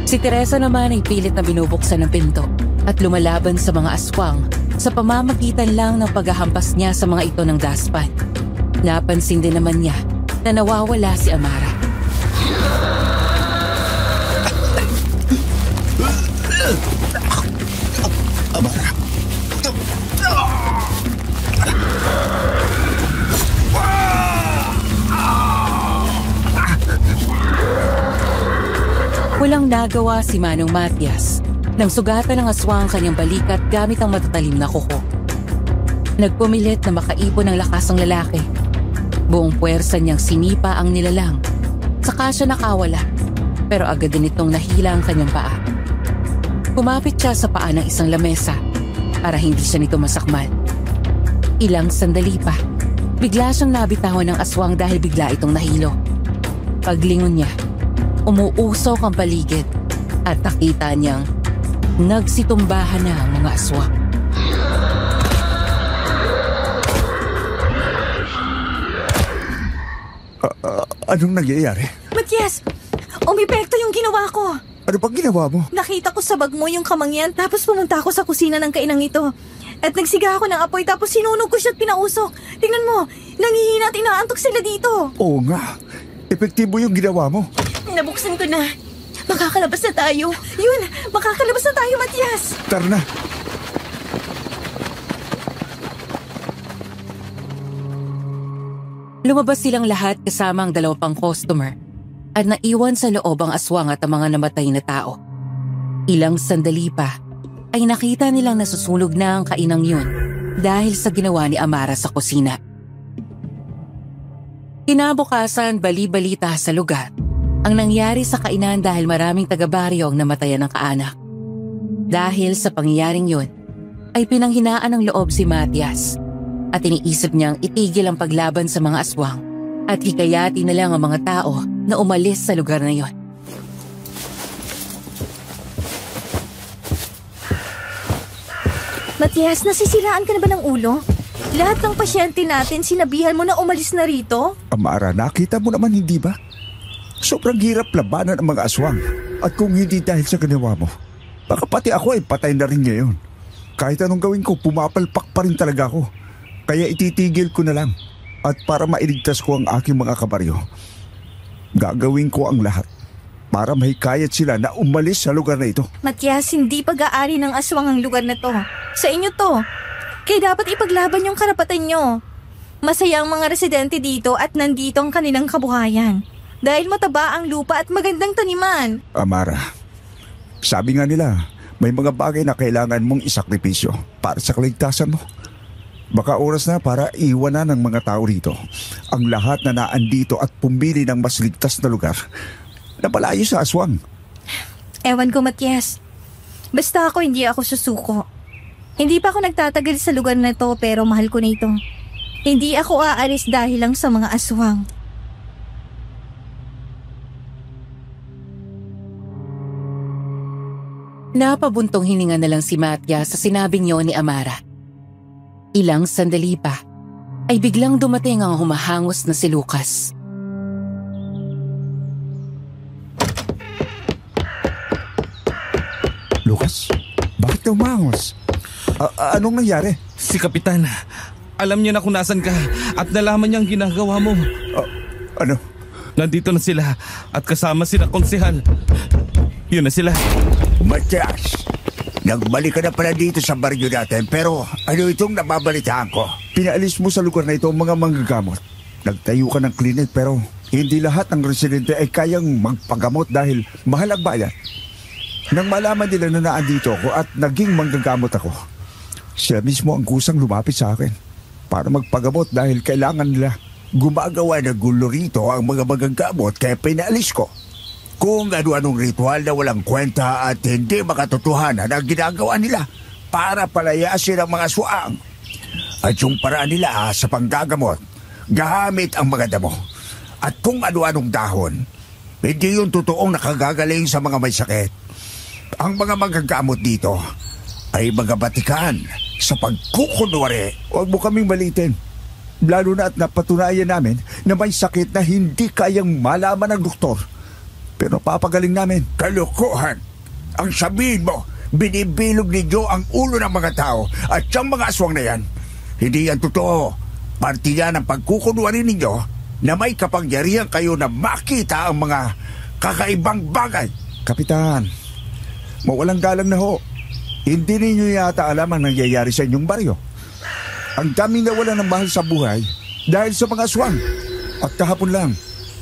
Si Teresa naman ay pilit na binubuksan ng pinto at lumalaban sa mga aswang sa pamamagitan lang ng paghahampas niya sa mga ito ng daspan. Napansin din naman niya na nawawala si Amara. Amara. Walang nagawa si Manong Matias nang sugatan ng aswang ang kanyang balikat gamit ang matatalim na kuko. Nagpumilit na makaipon ng lakas ang lalaki. Buong puwersa niyang sinipa ang nilalang. Saka siya nakawala, pero agad din itong nahila ang kanyang paa. Kumapit siya sa paa ng isang lamesa para hindi siya nito masakmal. Ilang sandali pa, bigla siyang nabitawan ng aswang dahil bigla itong nahilo. Paglingon niya, umuusok ang paligid at nakita niyang nagsitumbahan na ang mga aswang. Anong nangyayari? Matias, umepekto yung ginawa ko. Ano bang ginawa mo? Nakita ko sa bag mo yung kamangyan tapos pumunta ako sa kusina ng kainang ito. At nagsiga ako ng apoy tapos sinunog ko siya at pinausok. Tingnan mo, nangihina at inaantok sila dito. Oo nga. Epektibo yung ginawa mo. Nabuksan ko na. Makakalabas na tayo. Yun, makakalabas na tayo, Matias. Tara na. Lumabas silang lahat kasama ang 2 pang customer at naiwan sa loob ang aswang at ang mga namatay na tao. Ilang sandali pa ay nakita nilang nasusunog na ang kainang yun dahil sa ginawa ni Amara sa kusina. Kinabukasan, bali-balita sa lugar ang nangyari sa kainan dahil maraming taga-baryo ang namatayan ng kaanak. Dahil sa pangyayaring yun, ay pinanghinaan ng loob si Matias at iniisip niyang itigil ang paglaban sa mga aswang at hikayati na lang ang mga tao na umalis sa lugar na yon. Matias, nasisiraan ka na ba ng ulo? Lahat ng pasyente natin sinabihan mo na umalis na rito? Amara, nakita mo naman hindi ba? Sobrang hirap labanan ang mga aswang. At kung hindi dahil sa ginawa mo, baka pati ako ay patay na rin ngayon. Kahit anong gawin ko, pumapalpak pa rin talaga ako. Kaya ititigil ko na lang. At para mailigtas ko ang aking mga kabaryo, gagawin ko ang lahat para mahikayat sila na umalis sa lugar na ito. Matias, hindi pag-aari ng aswang ang lugar na to. Sa inyo to. Kaya dapat ipaglaban yung karapatan nyo. Masaya ang mga residente dito at nandito ang kanilang kabuhayan. Dahil mataba ang lupa at magandang taniman. Amara, sabi nga nila, may mga bagay na kailangan mong isakripisyo para sa kaligtasan mo. Baka oras na para iwanan ng mga tao rito ang lahat na naandito at pumili ng mas ligtas na lugar na palayo sa aswang. Ewan ko, Matias. Basta ako, hindi ako susuko. Hindi pa ako nagtatagal sa lugar na to pero mahal ko na ito. Hindi ako aalis dahil lang sa mga aswang. Napabuntong hininga na lang si Matias sa sinabing yun ni Amara. Ilang sandali pa ay biglang dumating ang humahangos na si Lucas. Lucas, bakit ka umahangos? Anong nangyari? Si Kapitan, Alam niya na kung nasan ka at nalaman niya ang ginagawa mo. Ano? Nandito na sila at kasama sila konsehal. Yun na sila. Matias, nagbalik ka na pala dito sa baryo natin pero ano itong nababalitaan ko? Pinaalis mo sa lugar na ito ang mga manggagamot. Nagtayo ka ng klinik pero hindi lahat ng residente ay kayang magpagamot dahil mahal ang bayan. Nang malaman nila na naandito ako at naging manggagamot ako, siya mismo ang kusang lumapit sa akin para magpagamot dahil kailangan nila. Gumagawa ng gulo rito ang mga manggagamot kaya pinaalis ko. Kung ano-anong ritual na walang kwenta at hindi makatotohanan ang ginagawa nila para palayasin ang mga aswang. At yung paraan nila sa panggagamot, gamit ang mga damo. At kung ano-anong dahon, hindi yung totoong nakagagaling sa mga may sakit. Ang mga manggagamot dito ay mga batikan sa pagkukunwari. Huwag mo kaming malitin. Lalo na at napatunayan namin na may sakit na hindi kayang malaman ng doktor. Pero papagaling namin. Kalokohan! Ang sabihin mo, binibilog ninyo ang ulo ng mga tao at siyang mga aswang na yan. Hindi yan totoo. Parte yan ang pagkukunwari ninyo na may kapangyarihan kayo na makita ang mga kakaibang bagay. Kapitan, mawalang galang na ho. Hindi ninyo yata alam ang nangyayari sa inyong baryo. Ang daming nawala ng mahal sa buhay dahil sa mga aswang. At kahapon lang,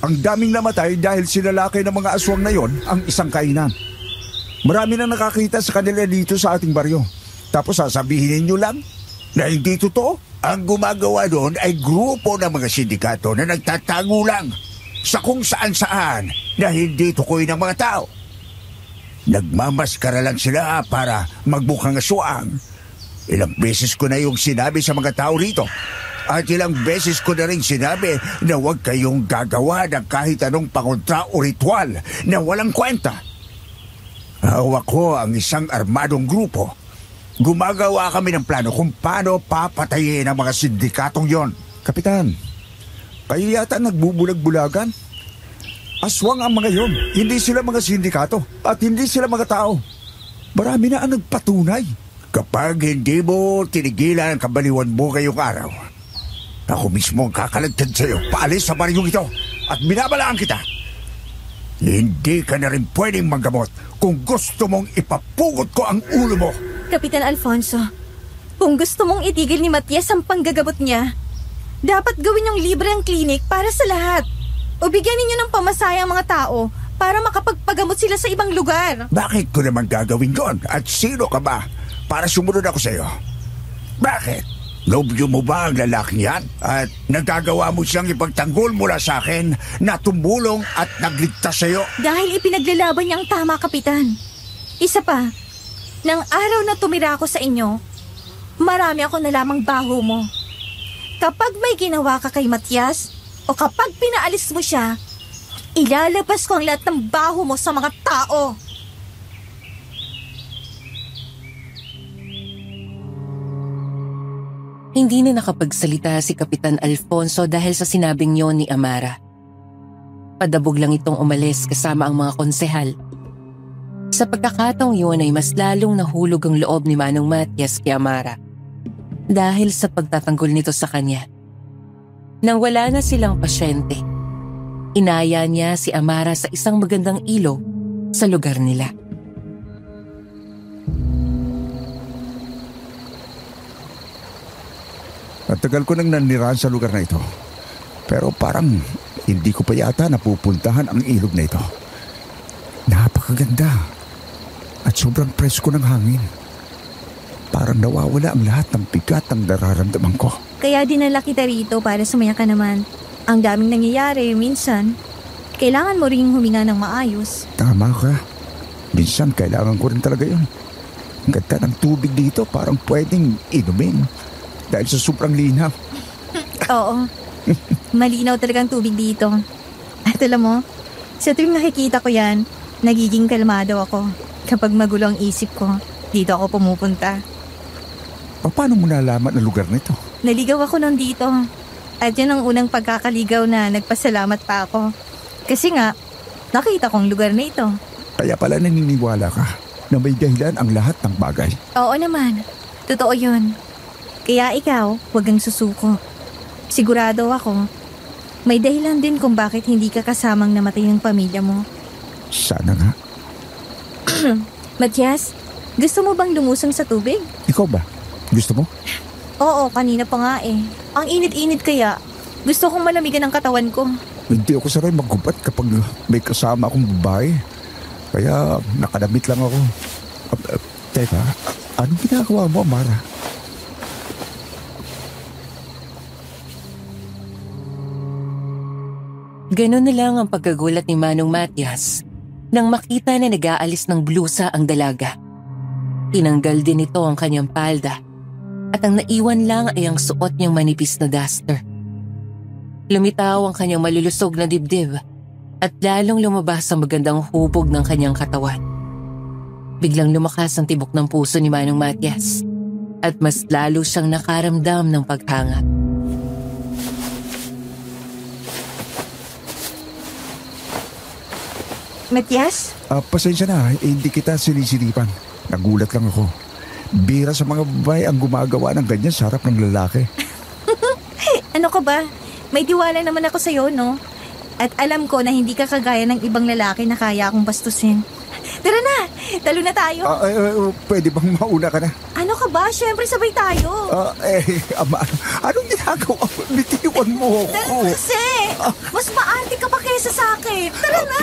ang daming namatay dahil sinalakay ng mga aswang na yon ang isang kainan. Marami na nakakita sa kanila dito sa ating baryo. Tapos sasabihin ninyo lang na hindi totoo. Ang gumagawa doon ay grupo ng mga sindikato na nagtatago lang sa kung saan-saan na hindi tukoy ng mga tao. Nagmamaskara lang sila para magmukhang aswang. Ilang beses ko na yung sinabi sa mga tao rito. At ilang beses ko na rin sinabi na huwag kayong gagawa ng kahit anong pangontra o ritual na walang kwenta. Hawak ko ang isang armadong grupo. Gumagawa kami ng plano kung paano papatayin ang mga sindikatong yon. Kapitan, kayo yata nagbubulag-bulagan. Aswang ang mga yon. Hindi sila mga sindikato at hindi sila mga tao. Marami na ang nagpatunay. Kapag hindi mo tinigilan ang kabaliwan mo ngayong araw, ako mismo ang kakalagtad sa iyo, paalis sa baryong ito at binabalaan kita. Hindi ka na rin pwedeng manggamot kung gusto mong ipapugot ko ang ulo mo. Kapitan Alfonso, kung gusto mong itigil ni Matias ang panggagamot niya, dapat gawin yung libre ang klinik para sa lahat. O bigyan ninyo ng pamasaya ang mga tao para makapagpagamot sila sa ibang lugar. Bakit ko naman gagawin yon? At sino ka ba para sumunod ako sa iyo? Bakit? Nobyo mo ba ang lalaking yan? At nagagawa mo siyang ipagtanggol mula sa akin na tumulong at nagligtas sa iyo? Dahil ipinaglalaban niya ang tama, Kapitan. Isa pa, nang araw na tumira ako sa inyo, marami ako nalamang baho mo. Kapag may ginawa ka kay Matias, o kapag pinaalis mo siya, ilalabas ko ang lahat ng baho mo sa mga tao. Hindi na nakapagsalita si Kapitan Alfonso dahil sa sinabing yon ni Amara. Padabog lang itong umalis kasama ang mga konsehal. Sa pagkakataong yun ay mas lalong nahulog ang loob ni Manong Matias kay Amara dahil sa pagtatanggol nito sa kanya. Nang wala na silang pasyente, inaya niya si Amara sa isang magandang ilog sa lugar nila. At tagal ko nang nanirahan sa lugar na ito. Pero parang hindi ko pa yata napupuntahan ang ilog na ito. Napakaganda. At sobrang presko ng hangin. Parang nawawala ang lahat ng bigat ng nararamdaman ko. Kaya dinala kita rito para sumaya ka naman. Ang daming nangyayari minsan. Kailangan mo ring huminga ng maayos. Tama ka. Minsan kailangan ko rin talaga yun. Ang ganda ng tubig dito parang pwedeng inumin. Dahil sa sobrang linaw. Oo. Malinaw talagang tubig dito. At alam mo, sa tuwing nakikita ko yan, nagiging kalmado ako. Kapag magulo ang isip ko, dito ako pumupunta. Paano mo nalaman ang lugar nito? Naligaw ako nung dito. At yan ang unang pagkakaligaw na nagpasalamat pa ako. Kasi nga, nakita kong lugar na ito. Kaya pala naniniwala ka na may dahilan ang lahat ng bagay. Oo naman. Totoo yun. Kaya ikaw, huwag kang susuko. Sigurado ako, may dahilan din kung bakit hindi ka kasamang namatay ng pamilya mo. Sana nga. Matias, gusto mo bang lumusong sa tubig? Ikaw ba? Gusto mo? Oo, kanina pa nga eh. Ang init-init kaya. Gusto kong malamigan ang katawan ko. Hindi ako sanay maggubat kapag may kasama akong babae. Kaya nakadamit lang ako. Teka, anong ginagawa mo, Amara? Ganon na lang ang pagkagulat ni Manong Matias nang makita na nag-aalis ng blusa ang dalaga. Tinanggal din ito ang kanyang palda at ang naiwan lang ay ang suot niyang manipis na duster. Lumitaw ang kanyang malulusog na dibdib at lalong lumabas ang magandang hubog ng kanyang katawan. Biglang lumakas ang tibok ng puso ni Manong Matias at mas lalo siyang nakaramdam ng paghanga. Matias? Pasensya na, hindi kita sinisilipan. Nagulat lang ako. Bira sa mga babae ang gumagawa ng ganyan sa harap ng lalaki. Ano ka ba? May tiwala naman ako sa'yo, no? At alam ko na hindi ka kagaya ng ibang lalaki na kaya akong bastusin. Tara na! Talo na tayo! Pwede bang mauna ka na? Ano ka ba? Siyempre sabay tayo! Ama, anong ginagawa mo? Bitiwan mo ako. Tara kasi! Mas maarte ka pa kesa sa akin! Tara na!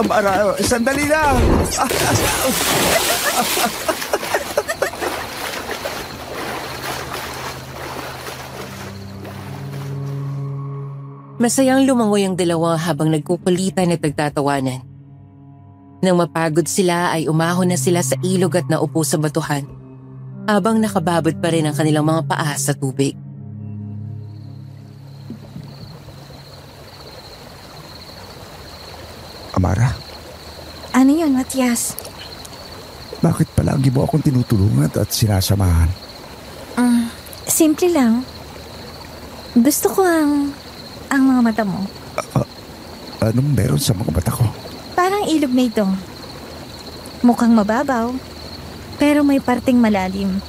Amara, sandali lang! Masayang lumangoy ang dalawa habang nagkukulitan at nagtatawanan. Nang mapagod sila ay umahon na sila sa ilog at naupo sa batuhan habang nakababad pa rin ang kanilang mga paa sa tubig. Amara? Ano yun, Matias? Bakit palagi mo akong tinutulungan at sinasamahan? Simple lang. Gusto ko ang mga mata mo. Anong meron sa mga mata ko? Parang ilog na ito. Mukhang mababaw, pero may parting malalim.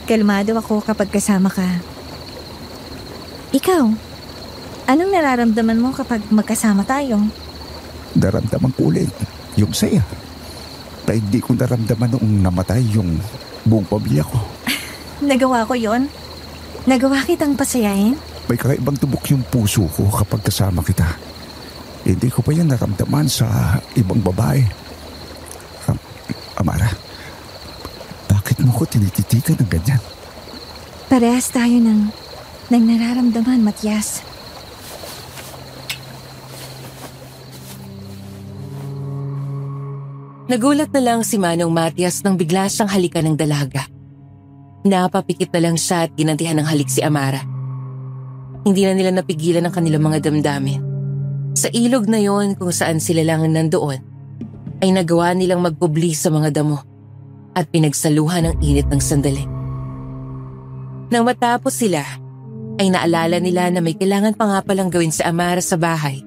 Kalmado ako kapag kasama ka. Ikaw, anong nararamdaman mo kapag magkasama tayo? Naramdaman ko ulit yung saya. Na hindi ko naramdaman noong namatay yung buong pamilya ko. Nagawa ko yon. Nagawa kitang pasayahin. May kakaibang tubok yung puso ko kapag kasama kita. Hindi ko pa yan naramdaman sa ibang babae. Amara, bakit mo ko tinititigan ng ganyan? Parehas tayo ng nararamdaman, Matias. Nagulat na lang si Manong Matias nang bigla siyang halikan ng dalaga. Napapikit na lang siya at ginantihan ng halik si Amara. Hindi na nila napigilan ang kanilang mga damdamin. Sa ilog na yon kung saan sila lang nandoon, ay nagawa nilang magpubli sa mga damo at pinagsaluhan ang init ng sandali. Nang matapos sila, ay naalala nila na may kailangan pa nga palang gawin si Amara sa bahay,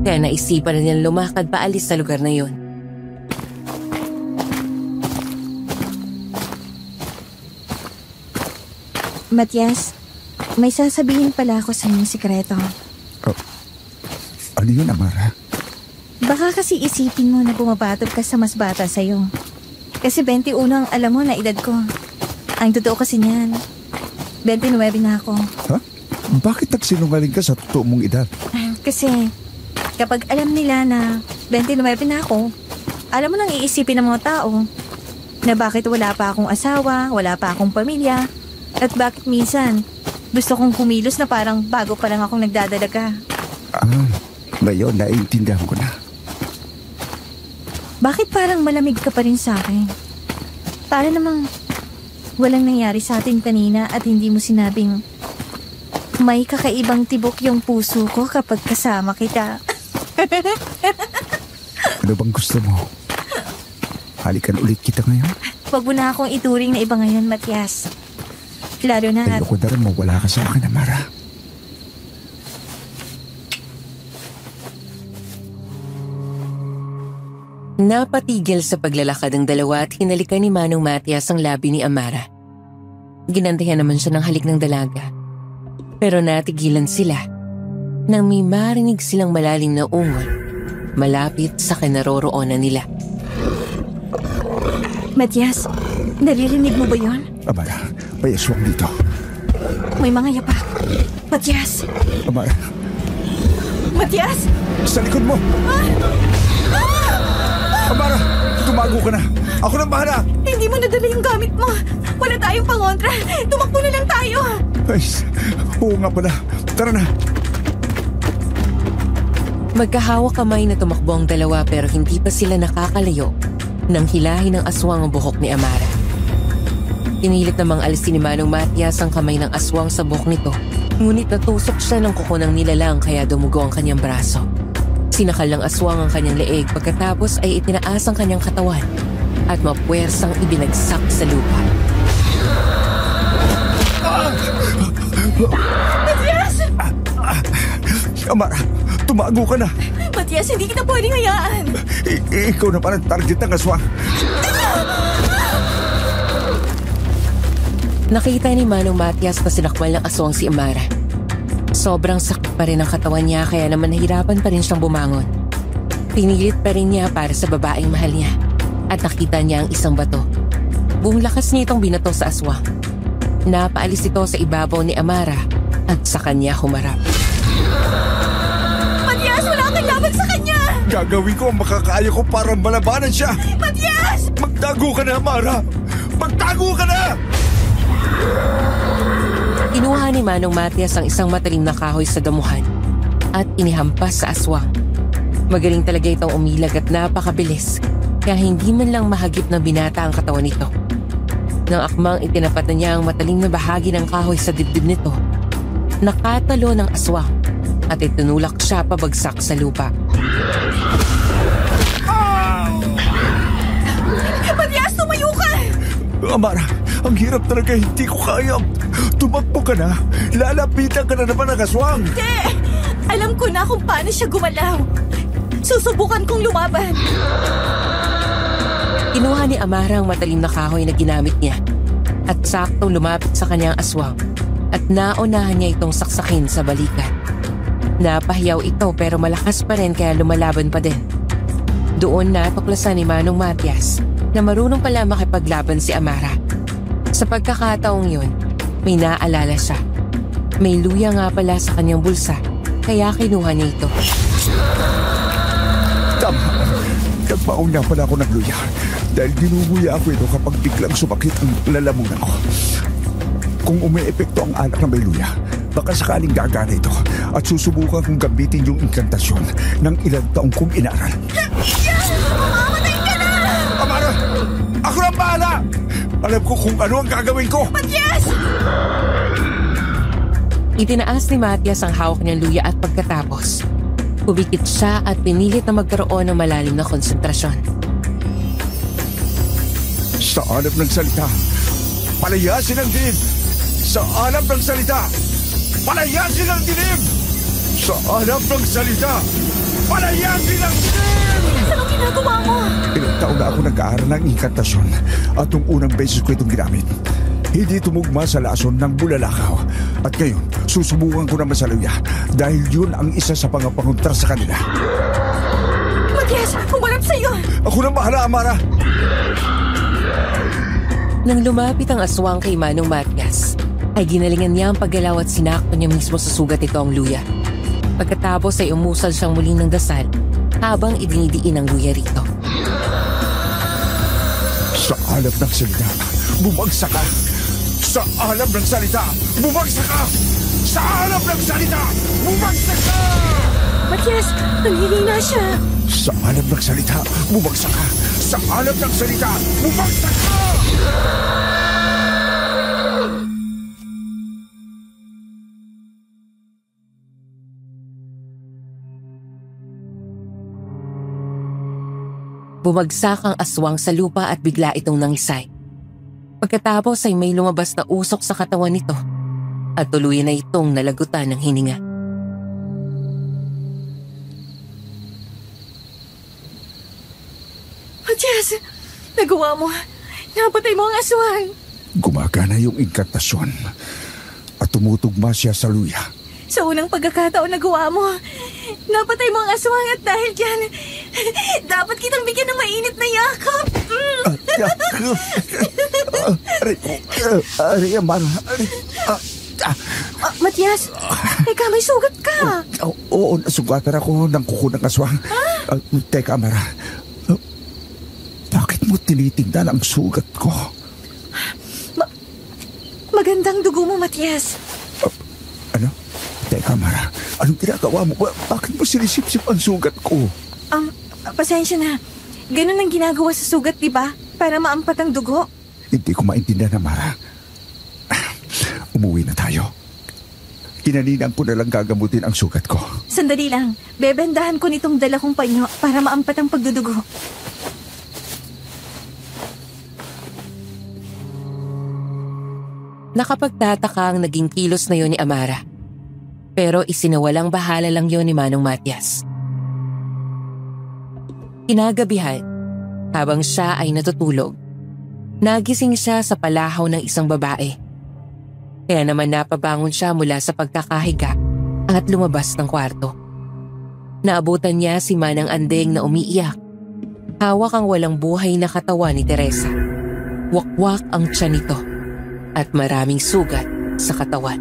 kaya naisipan na nilang lumakad paalis sa lugar na yon. Matias, may sasabihin pala ako sa inyong sikreto. Ano yun, Amara? Baka kasi isipin mo na pumapatol ka sa mas bata sa'yo. Kasi 21 ang alam mo na edad ko. Ang totoo kasi niyan, 29 na ako. Ha? Bakit nagsinungaling ka sa totoo mong edad? Kasi kapag alam nila na 29 na ako, alam mo nang iisipin ng mga tao na bakit wala pa akong asawa, wala pa akong pamilya, at bakit minsan gusto kong kumilos na parang bago pa lang akong nagdadalaga. Ngayon naiintindihan ko na. Bakit parang malamig ka pa rin sa akin? Para namang walang nangyari sa atin kanina at hindi mo sinabing may kakaibang tibok yung puso ko kapag kasama kita. Ano bang gusto mo? Halikan ulit kita ngayon? Huwag mo na akong ituring na iba ngayon, Matias. Lalo na ayoko na rin mawala ka sa akin, Amara. Napatigil sa paglalakad ang dalawa at hinalikan ni Manong Matias ang labi ni Amara. ginantihan naman siya ng halik ng dalaga. Pero natigilan sila nang may marinig silang malalim na ungol malapit sa kinaroroonan nila. Matias, naririnig mo ba yon? Amara, may aswang dito. May mga yapak. Matias! Amara, Matias! sa likod mo! Amara, tumago ka na. Ako nang bahala. Hindi mo nadala yung gamit mo. Wala tayong pangontra. Tumakbo na lang tayo. Ay, oo nga pala. Tara na. Magkahawak kamay na tumakbo ang dalawa pero hindi pa sila nakakalayo nang hilahin ng aswang ang buhok ni Amara. Pinilit namang alisin ni Manong Matias ang kamay ng aswang sa buhok nito. Ngunit natusok siya ng kuko ng nilalang kaya dumugo ang kanyang braso. Sinakal ng aswang ang kanyang leeg pagkatapos ay itinaas ang kanyang katawan at mapuwersang ibinagsak sa lupa. Matias! Amara, tumago ka na. Matias, hindi kita pwedeng hayaan. Ikaw na parang target ng aswang. Nakita ni Manong Matias na sinakmal ng aswang si Amara. Sobrang sakit pa rin ang katawan niya kaya naman nahirapan pa rin siyang bumangon. Pinilit pa rin niya para sa babaeng mahal niya at nakita niya ang isang bato. Buong lakas niya itong binato sa aswang. Napaalis ito sa ibabaw ni Amara at sa kanya humarap. Matias, wala kang laban sa kanya! Gagawin ko ang makakaya ko para malabanan siya. Matias! Magtago ka na, Amara! Magtago ka na! Kinuha ni Manong Matias ang isang matalim na kahoy sa damuhan at inihampas sa aswang. Magaling talaga itong umilag at napakabilis kaya hindi man lang mahagip ng binata ang katawan nito. Nang akmang itinapat na niya ang matalim na bahagi ng kahoy sa dibdib nito, nakatalo ng aswang at itinulak siya pabagsak sa lupa. Matias, tumayo ka! Amara, ang hirap talaga, hindi ko kaya. Tumakbo ka na. Lalapitan ka na naman ng aswang. Hindi! Alam ko na kung paano siya gumalaw. Susubukan kong lumaban. Kinuha ni Amara ang matalim na kahoy na ginamit niya at saktong lumapit sa kanyang aswang at naunahan niya itong saksakin sa balikat. Napahiyaw ito pero malakas pa rin kaya lumalaban pa din. Doon natuklasan ni Manong Matias na marunong pala makipaglaban si Amara. Sa pagkakataong yun, may naalala siya. May luya nga pala sa kanyang bulsa kaya kinuha niya ito. Tama. Nagpauna pala ako ng luya dahil dinuguya ako ito kapag biglang sumakit ang lalamunan ko. Kung umiepekto ang alak na may luya, baka sakaling gagana ito at susubukan kong gamitin yung inkantasyon ng ilang taong kong inaral. Mamamatay ka na! Amara! Ako na bahala! Alam ko kung ano ang gagawin ko! Matias! Itinaas ni Matias ang hawak niyang luya at pagkatapos, pumikit siya at pinilit na magkaroon ng malalim na konsentrasyon. Sa alap ng salita, palayasin ang dilim! Sa alap ng salita, palayasin ang dilim! Sa alap ng salita, palayasin ang dilim! Anong ginagawa mo? Ilang taon na ako nag-aaral ng inkantasyon at nung unang beses ko itong ginamit, hindi tumugma sa lason ng bulalakaw. At ngayon, susubukan ko naman sa luya dahil yun ang isa sa pangapangontra sa kanila. Matias, humarap sa'yo! Ako na bahala, Amara! Nang lumapit ang aswang kay Manong Matias, ay ginalingan niya ang paggalaw at sinakto niya mismo sa sugat ito ang luya. Pagkatapos ay umusal siyang muling ng dasal habang idinidiin ang luya rito. Sa alap ng salita, bumagsak ka! Sa alap ng salita, bumagsak ka! Sa alap ng salita, bumagsak ka! Matias, nanghihina siya. Sa alap ng salita, bumagsak ka! Sa alap ng salita, bumagsak ka! Bumagsak ang aswang sa lupa at bigla itong nangisay. Pagkatapos ay may lumabas na usok sa katawan nito at tuluyan na itong nalagutan ng hininga. Matias, nagawa mo. Napatay mo ang aswang. Gumagana yung inkantasyon at tumutugma siya sa luya. Sa unang pagkakataon na gawa mo, napatay mo ang aswang at dahil dyan, dapat kitang bigyan ng mainit na yakap. Aray, Amara. Matias, teka, may sugat ka. Oo, nasugatan ako ng kuko ng aswang. Teka, Amara. Bakit mo tinitingnan ang sugat ko? Magandang dugo mo, Matias. Ano? Teka, Amara. Anong ginagawa mo? Bakit mo sinisip-sip ang sugat ko? Pasensya na. Ganun ang ginagawa sa sugat, di ba? Para maampat ang dugo. Hindi ko maintindihan, Amara. Umuwi na tayo. Kinaninan ko na lang gagamutin ang sugat ko. Sandali lang. Bebendahan ko nitong dala kong panyo para maampat ang pagdudugo. Nakapagtataka ang naging kilos na yon ni Amara. Pero isinawalang bahala lang yon ni Manong Matias. Kinagabihan, habang siya ay natutulog, nagising siya sa palahaw ng isang babae. Kaya naman napabangon siya mula sa pagkakahiga at lumabas ng kwarto. Naabutan niya si Manang Andeng na umiiyak. Hawak ang walang buhay na katawan ni Teresa. Wakwak ang tiyan nito at maraming sugat sa katawan.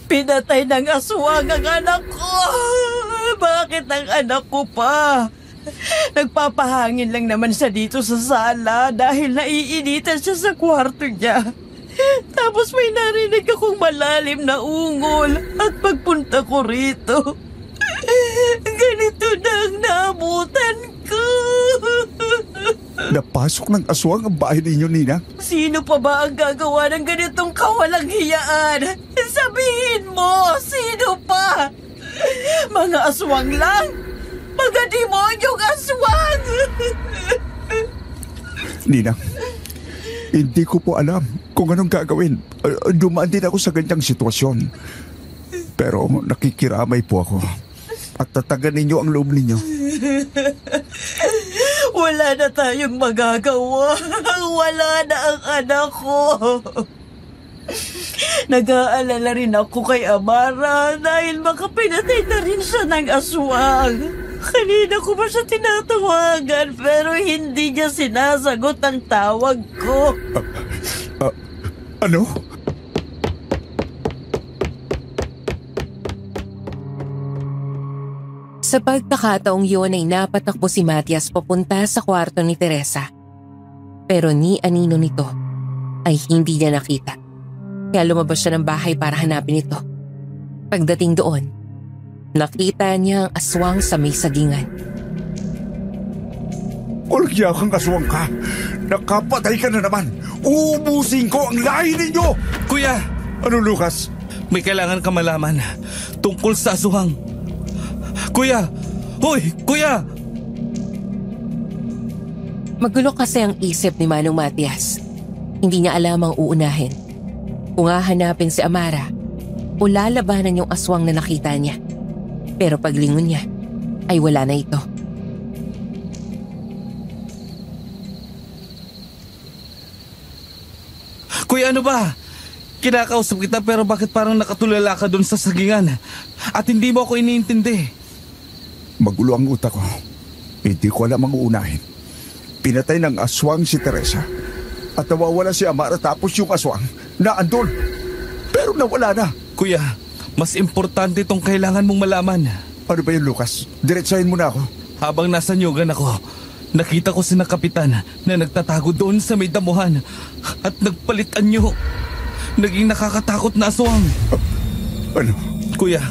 Pinatay ng aswang ang anak ko. Bakit ang anak ko pa? Nagpapahangin lang naman siya dito sa sala dahil naiinitan siya sa kwarto niya. Tapos may narinig akong malalim na ungol at pagpunta ko rito, ganito na ang naabutan ko. Napasok ng aswang ang bahay ninyo, Nina? Sino pa ba ang gagawa ng ganitong kawalang hiyaan? Sabihin mo, sino pa? Mga aswang lang? Mga demonyong aswang! Nina, hindi ko po alam kung anong gagawin. Dumaan din ako sa ganyang sitwasyon. Pero nakikiramay po ako. At tatagan ninyo ang loob ninyo. Wala na tayong magagawa. Wala na ang anak ko. Nag-aalala rin ako kay Amara dahil makapinatay na rin siya ng aswang. Kanina ko ba siya tinatawagan pero hindi niya sinasagot ang tawag ko. Ano? Sa pagkakataong yun ay napatakbo si Matias papunta sa kwarto ni Teresa. Pero ni anino nito ay hindi niya nakita. Kaya lumabas siya ng bahay para hanapin ito. Pagdating doon, nakita niya ang aswang sa may sagingan. Ulgya kang aswang ka. Nakapatay ka na naman. Uubusin ko ang lahi ninyo! Kuya! Ano, Lucas? May kailangan ka malaman tungkol sa aswang. Kuya! Hoy! Kuya! Magulo kasi ang isip ni Manong Matias. Hindi niya alam ang uunahin. Kung hahanapin si Amara o lalabanan yung aswang na nakita niya. Pero paglingon niya ay wala na ito. Kuya, ano ba? Kinakausap kita pero bakit parang nakatulala ka doon sa sagingan? At hindi mo ako iniintindi. Magulo ang utak ko. Hindi ko alam ang uunahin. Pinatay ng aswang si Teresa. At nawawala si Amara tapos yung aswang na andun. Pero nawala na. Kuya, mas importante itong kailangan mong malaman. Ano ba yun, Lucas? Diretsahin mo na ako. Habang nasa Nyugan ako, nakita ko si kapitan na nagtatago doon sa may damuhan at nagpalit anyo. Naging nakakatakot na aswang. Ano? Kuya,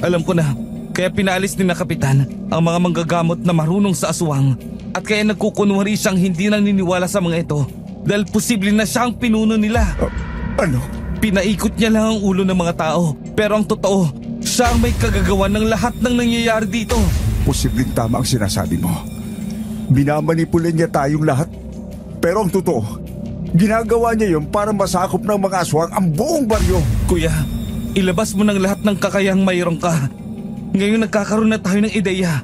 alam ko na. Kaya pinalis ni kapitan ang mga manggagamot na marunong sa aswang. At kaya nagkukunwari siyang hindi naniniwala sa mga ito. Dahil posible na siya ang pinuno nila. Ano? Pinaikot niya lang ang ulo ng mga tao. Pero ang totoo, siya ang may kagagawan ng lahat ng nangyayari dito. Posibleng tama ang sinasabi mo. Binamanipula niya tayong lahat. Pero ang totoo, ginagawa niya yun para masakop ng mga aswang ang buong baryo. Kuya, ilabas mo ng lahat ng kakayang mayroon ka. Ngayon nagkakaroon na tayo ng ideya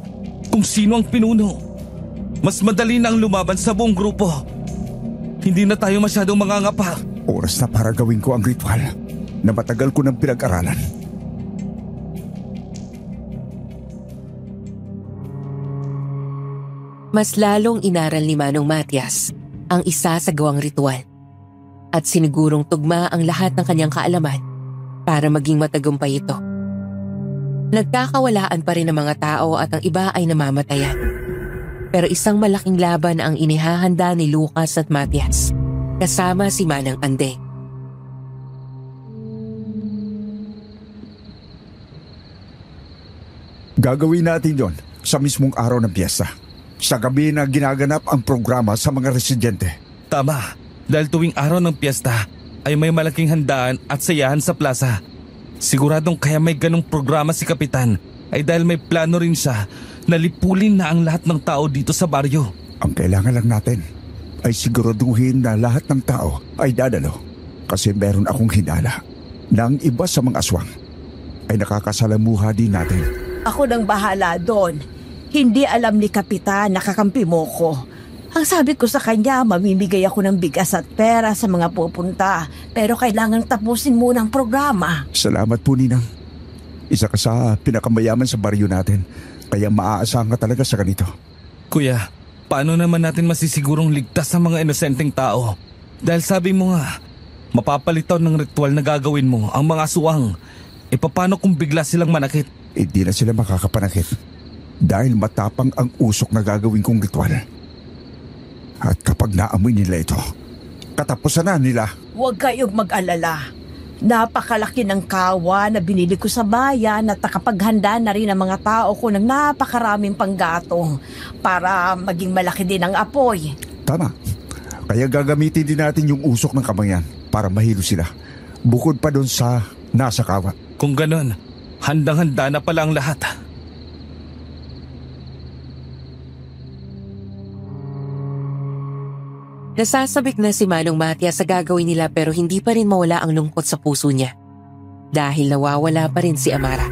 kung sino ang pinuno. Mas madali na ang lumaban sa buong grupo. Hindi na tayo masyadong mangangapa. Oras na para gawin ko ang ritual na matagal ko nang pinag-aralan. Mas lalong inaral ni Manong Matias ang isa sa gawang ritual at sinigurong tugma ang lahat ng kanyang kaalaman para maging matagumpay ito. Nagkakawalaan pa rin ang mga tao at ang iba ay namamatayan. Pero isang malaking laban ang inihahanda ni Lucas at Matias kasama si Manang Andeng. Gagawin natin yon sa mismong araw ng piyesta. Sa gabi na ginaganap ang programa sa mga residente. Tama, dahil tuwing araw ng piyesta ay may malaking handaan at sayahan sa plaza. Siguradong kaya may ganong programa si Kapitan ay dahil may plano rin siya na lipulin na ang lahat ng tao dito sa baryo. Ang kailangan lang natin ay siguraduhin na lahat ng tao ay dadalo. Kasi meron akong hinala na ang iba sa mga aswang ay nakakasalamuha din natin. Ako nang bahala doon. Hindi alam ni Kapitan na kakampi mo ko. Ang sabi ko sa kanya, mamimigay ako ng bigas at pera sa mga pupunta. Pero kailangan tapusin muna ang programa. Salamat po, Ninang. Isa ka sa pinakamayaman sa baryo natin. Kaya maaasahan ka talaga sa ganito. Kuya, paano naman natin masisigurong ligtas ang mga inosenteng tao? Dahil sabi mo nga, mapapalitaw ng ritual na gagawin mo ang mga aswang. E paano kung bigla silang manakit? Hindi na sila makakapanakit. Dahil matapang ang usok na gagawin kong ritual. At kapag naamoy nila ito, katapusan na nila. Huwag kayong mag-alala. Napakalaki ng kawa na binili ko sa bayan at nakapaghanda na rin ang mga tao ko ng napakaraming panggatong para maging malaki din ang apoy. Tama. Kaya gagamitin din natin yung usok ng kamangyan para mahilo sila. Bukod pa doon sa nasa kawa. Kung ganon, handang-handa na pala ang lahat. Nasasabik na si Manong Matias sa gagawin nila pero hindi pa rin mawala ang lungkot sa puso niya. Dahil nawawala pa rin si Amara.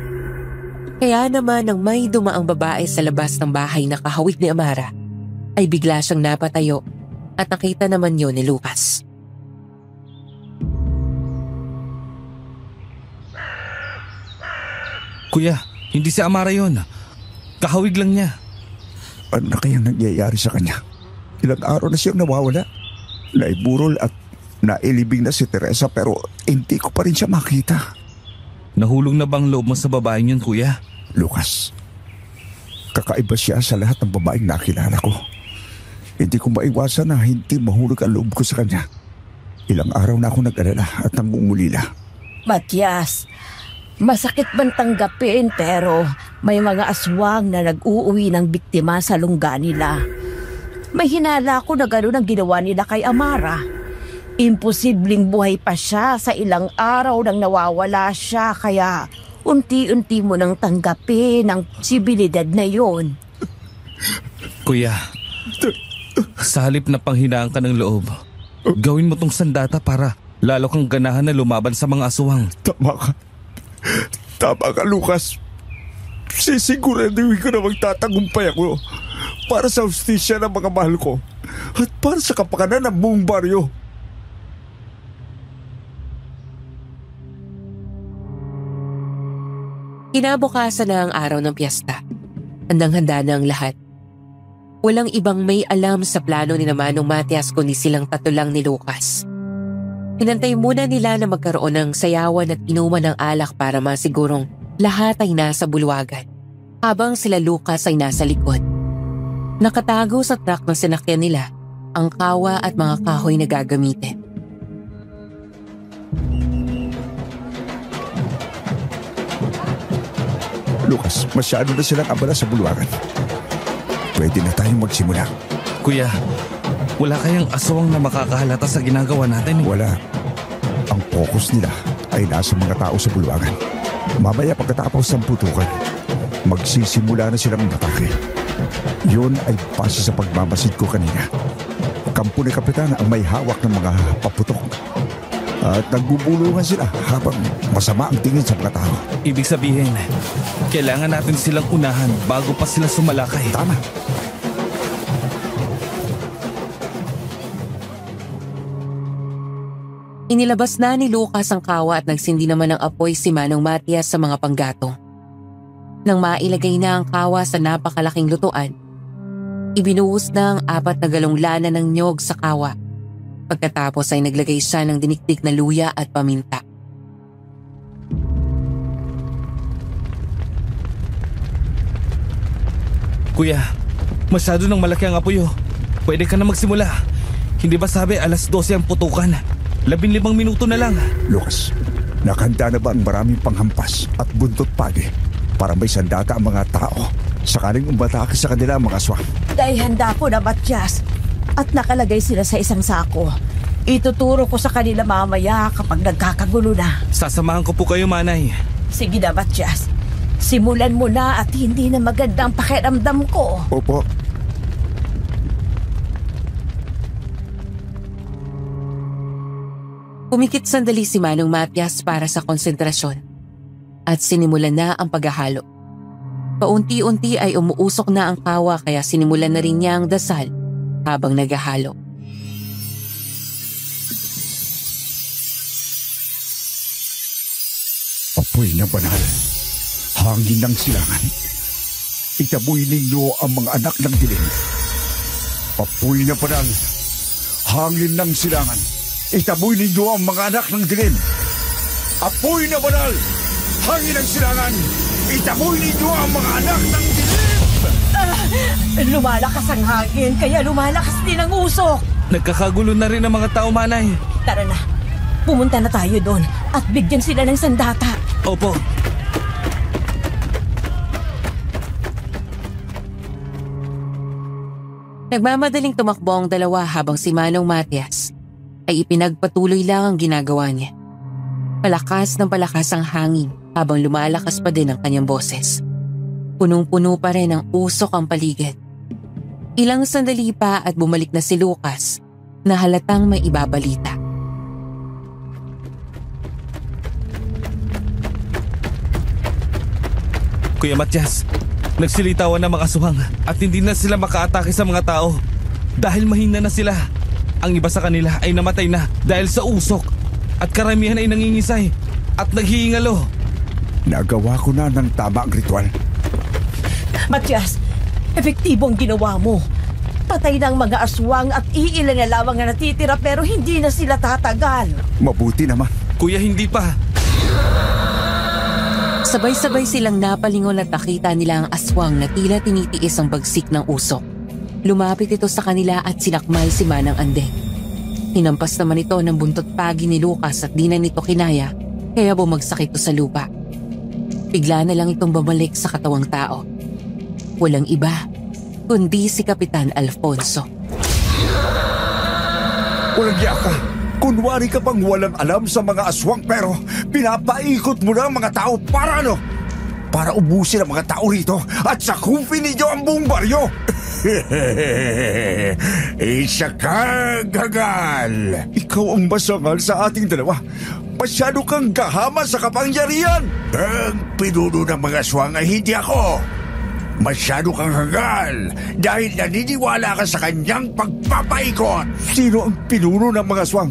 Kaya naman nang may dumaang babae sa labas ng bahay na kahawig ni Amara, ay bigla siyang napatayo at nakita naman yun ni Lucas. Kuya, hindi si Amara yun. Kahawig lang niya. Ano na kayang nangyayari sa kanya? Ilang araw na siyang nawawala. Naiburol at nailibing na si Teresa pero hindi ko pa rin siya makita. Nahulog na bang loob mo sa babaeng yun, kuya? Lucas, kakaiba siya sa lahat ng babaeng nakilala ko. Hindi ko maiwasan na hindi mahulog ang loob ko sa kanya. Ilang araw na ako nag-alala at nangungulila. Matias, masakit man tanggapin pero may mga aswang na nag-uuwi ng biktima sa lungga nila. May hinala ko na gano'n ang ginawa nila kay Amara. Imposibleng buhay pa siya sa ilang araw nang nawawala siya kaya unti-unti mo nang tanggapin ang posibilidad na yon. Kuya, sa halip na panghinaan ka ng loob, gawin mo tong sandata para lalo kang ganahan na lumaban sa mga aswang. Tama ka. Tama ka, Lucas. Sisiguraduhin ko na magtatagumpay ako para sa hustisya ng mga mahal ko at para sa kapakanan ng buong baryo. Kinabukasan na ang araw ng piyesta. Handang-handa na ang lahat. Walang ibang may alam sa plano ni Manong Matias kundi silang tatlo lang ni Lucas. Hinantay muna nila na magkaroon ng sayawan at inuman ng alak para masigurong lahat ay nasa bulwagan habang sila Lucas ay nasa likod. Nakatago sa truck ng sinakyan nila ang kawa at mga kahoy na gagamitin. Lucas, masyado na silang abala sa bulwagan. Pwede na tayong magsimula. Kuya, wala kayang aswang na makakahalata sa ginagawa natin? Wala. Ang focus nila ay nasa mga tao sa bulwagan. Mamaya pagkatapos ng putukan, magsisimula na silang matake. Yun ay base sa pagmamasid ko kanina. Kampo ni Kapitan ang may hawak ng mga paputok. At nagbubulungan sila habang masama ang tingin sa mga tao. Ibig sabihin, kailangan natin silang unahan bago pa sila sumalakay. Tama. Inilabas na ni Lucas ang kawa at nagsindi naman ng apoy si Manong Matias sa mga panggatong. Nang mailagay na ang kawa sa napakalaking lutuan, ibinuhos na ang 4 na galong lana ng niyog sa kawa. Pagkatapos ay naglagay siya ng dinikdik na luya at paminta. Kuya, masyado nang malaki ang apoy. Pwede ka na magsimula. Hindi ba sabi alas 12 ang putukan? 15 minuto na lang. Lucas, nakahanda na ba ang maraming panghampas at buntot pagi para may sandata ang mga tao sakaling umatake sa kanila ang mga aswang? Dahil handa ko na, Matias. At nakalagay sila sa isang sako. Ituturo ko sa kanila mamaya kapag nagkakagulo na. Sasamahan ko po kayo, Manay. Sige na, Matias. Simulan mo na at hindi na magandang pakiramdam ko. Opo. Pumikit sandali si Manong Matias para sa konsentrasyon at sinimulan na ang paghahalo. Paunti-unti ay umuusok na ang kawa kaya sinimulan na rin niya ang dasal habang naghahalo. Apoy na banal, hangin ng silangan. Itaboy ninyo ang mga anak ng dilim. Apoy na banal, hangin ng silangan. Itaboy ninyo ang mga anak ng dilim. Apoy na banal, hangin ng silangan. Itaboy ninyo ang mga anak ng dilim. Lumalakas ang hangin kaya lumalakas din ang usok. Nagkakagulo na rin ang mga tao, Manay. Tara na, pumunta na tayo doon at bigyan sila ng sandata. Opo. Nagmamadaling tumakbo ang dalawa habang si Manong Matias ay ipinagpatuloy lang ang ginagawa niya. Palakas ng palakas ang hangin habang lumalakas pa din ang kanyang boses. Punong-puno pa rin ang usok ang paligid. Ilang sandali pa at bumalik na si Lucas na halatang may ibabalita. Kuya Matias, nagsilitawan na mga aswang at hindi na sila makaatake sa mga tao dahil mahina na sila. Ang iba sa kanila ay namatay na dahil sa usok at karamihan ay nangingisay at naghihingalo. Nagawa ko na ng tama ang ritual. Matias, epektibo ang ginawa mo. Patay na ang mga aswang at iilan na lamang na natitira pero hindi na sila tatagal. Mabuti naman. Kuya, hindi pa. Sabay-sabay silang napalingon at nakita nila ang aswang na tila tinitiis ang bagsik ng usok. Lumapit ito sa kanila at sinakmal si Manang Andeng. Hinampas naman ito ng buntot pagi ni Lucas at di na nito kinaya kaya bumagsak ito sa lupa. Bigla na lang itong bumalik sa katawang tao. Walang iba kundi si Kapitan Alfonso. Walang iya ka. Kunwari ka pang walang alam sa mga aswang pero pinapaikot mo na ang mga tao para ano? Para ubusin ang mga tao rito at sakupin ninyo ang buong baryo. Isa kang gagal. Ikaw ang masangal sa ating dalawa. Masyado kang gahama sa kapangyarihan. Ang pinuno ng mga aswang ay hindi ako. Masyado kang hangal dahil naniniwala ka sa kanyang pagpapaikot. Sino ang pinuno ng mga aswang?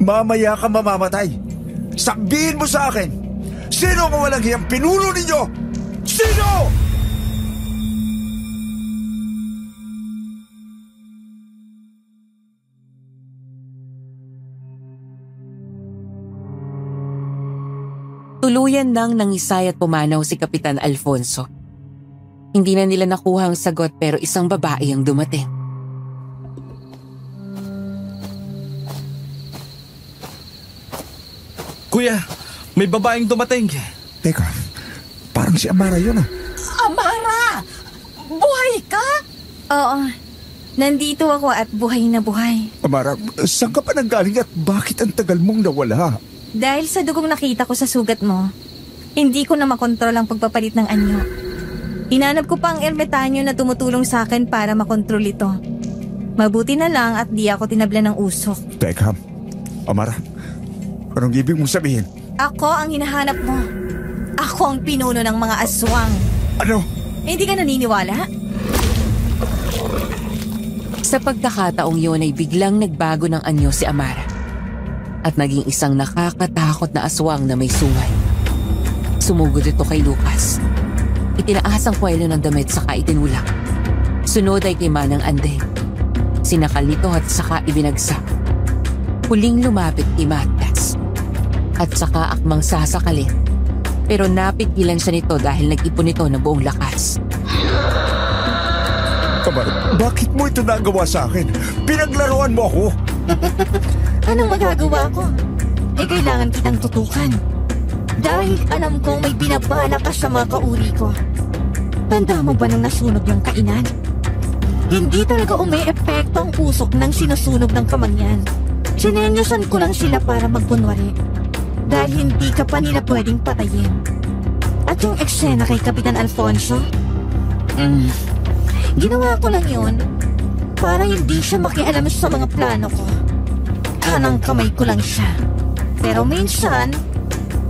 Mamaya ka mamamatay. Sabihin mo sa akin, sino ang walang hiyang pinuno ninyo? Sino? Tuluyan nang nangisay at pumanaw si Kapitan Alfonso. Hindi na nila nakuha ang sagot pero isang babae ang dumating. Kuya, may babaeng dumating. Teka, parang si Amara yun ah. Amara! Buhay ka? Oo, nandito ako at buhay na buhay. Amara, saan ka pa nanggaling at bakit ang tagal mong nawala? Dahil sa dugong nakita ko sa sugat mo, hindi ko na makontrol ang pagpapalit ng anyo. Hinanap ko pa ang ermitanyo na tumutulong sa akin para makontrol ito. Mabuti na lang at di ako tinablan ng usok. Teka, Amara, anong ibig mong sabihin? Ako ang hinahanap mo. Ako ang pinuno ng mga aswang. Ano? Hindi ka naniniwala? Sa pagkakataong yun ay biglang nagbago ng anyo si Amara at naging isang nakakatakot na aswang na may sungay. Sumugod ito kay Lucas. Itinaas ang kwelo ng damit saka itinulak. Sunod ay kay Manang Ande. Sinakal nito at saka ibinagsak. Huling lumapit kay Matias at saka akmang sasakalin. Pero napigilan siya nito dahil nag-ipon ito ng buong lakas. Amara, bakit mo ito nagawa sa akin? Pinaglaruan mo ako! Anong magagawa ko? Kailangan kitang tutukan. Dahil alam kong may binabala ka sa mga kauri ko. Tanda mo ba nang nasunog yung kainan? Hindi talaga umi-epekto ang usok ng sinusunog ng kamangyan. Sinenyosan ko lang sila para magkunwari. Dahil hindi ka pa nila pwedeng patayin. At yung eksena kay Kapitan Alfonso? Ginawa ko lang yun para hindi siya makialam sa mga plano ko. Kanang kamay ko lang siya. Pero minsan,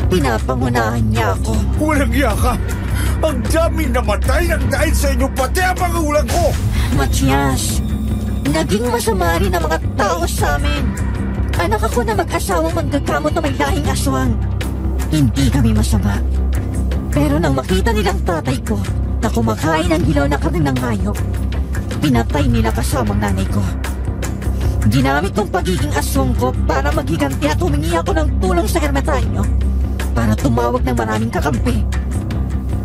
pinapangunahan niya ako. Walang iya ka! Ang dami namatay ng dahil sa inyo, pati ang mga ulang ko! Matias, naging masama rin ang mga tao sa amin. Anak ako na mag-asawang manggagamot na may lahing aswang. Hindi kami masama. Pero nang makita nilang tatay ko na kumakain ng hilaw na karne ng hayop, pinatay nila kasamang nanay ko. Ginamit kong pagiging aswang ko para maghiganti at humingi ako ng tulong sa ermitanyo para tumawag ng maraming kakampi.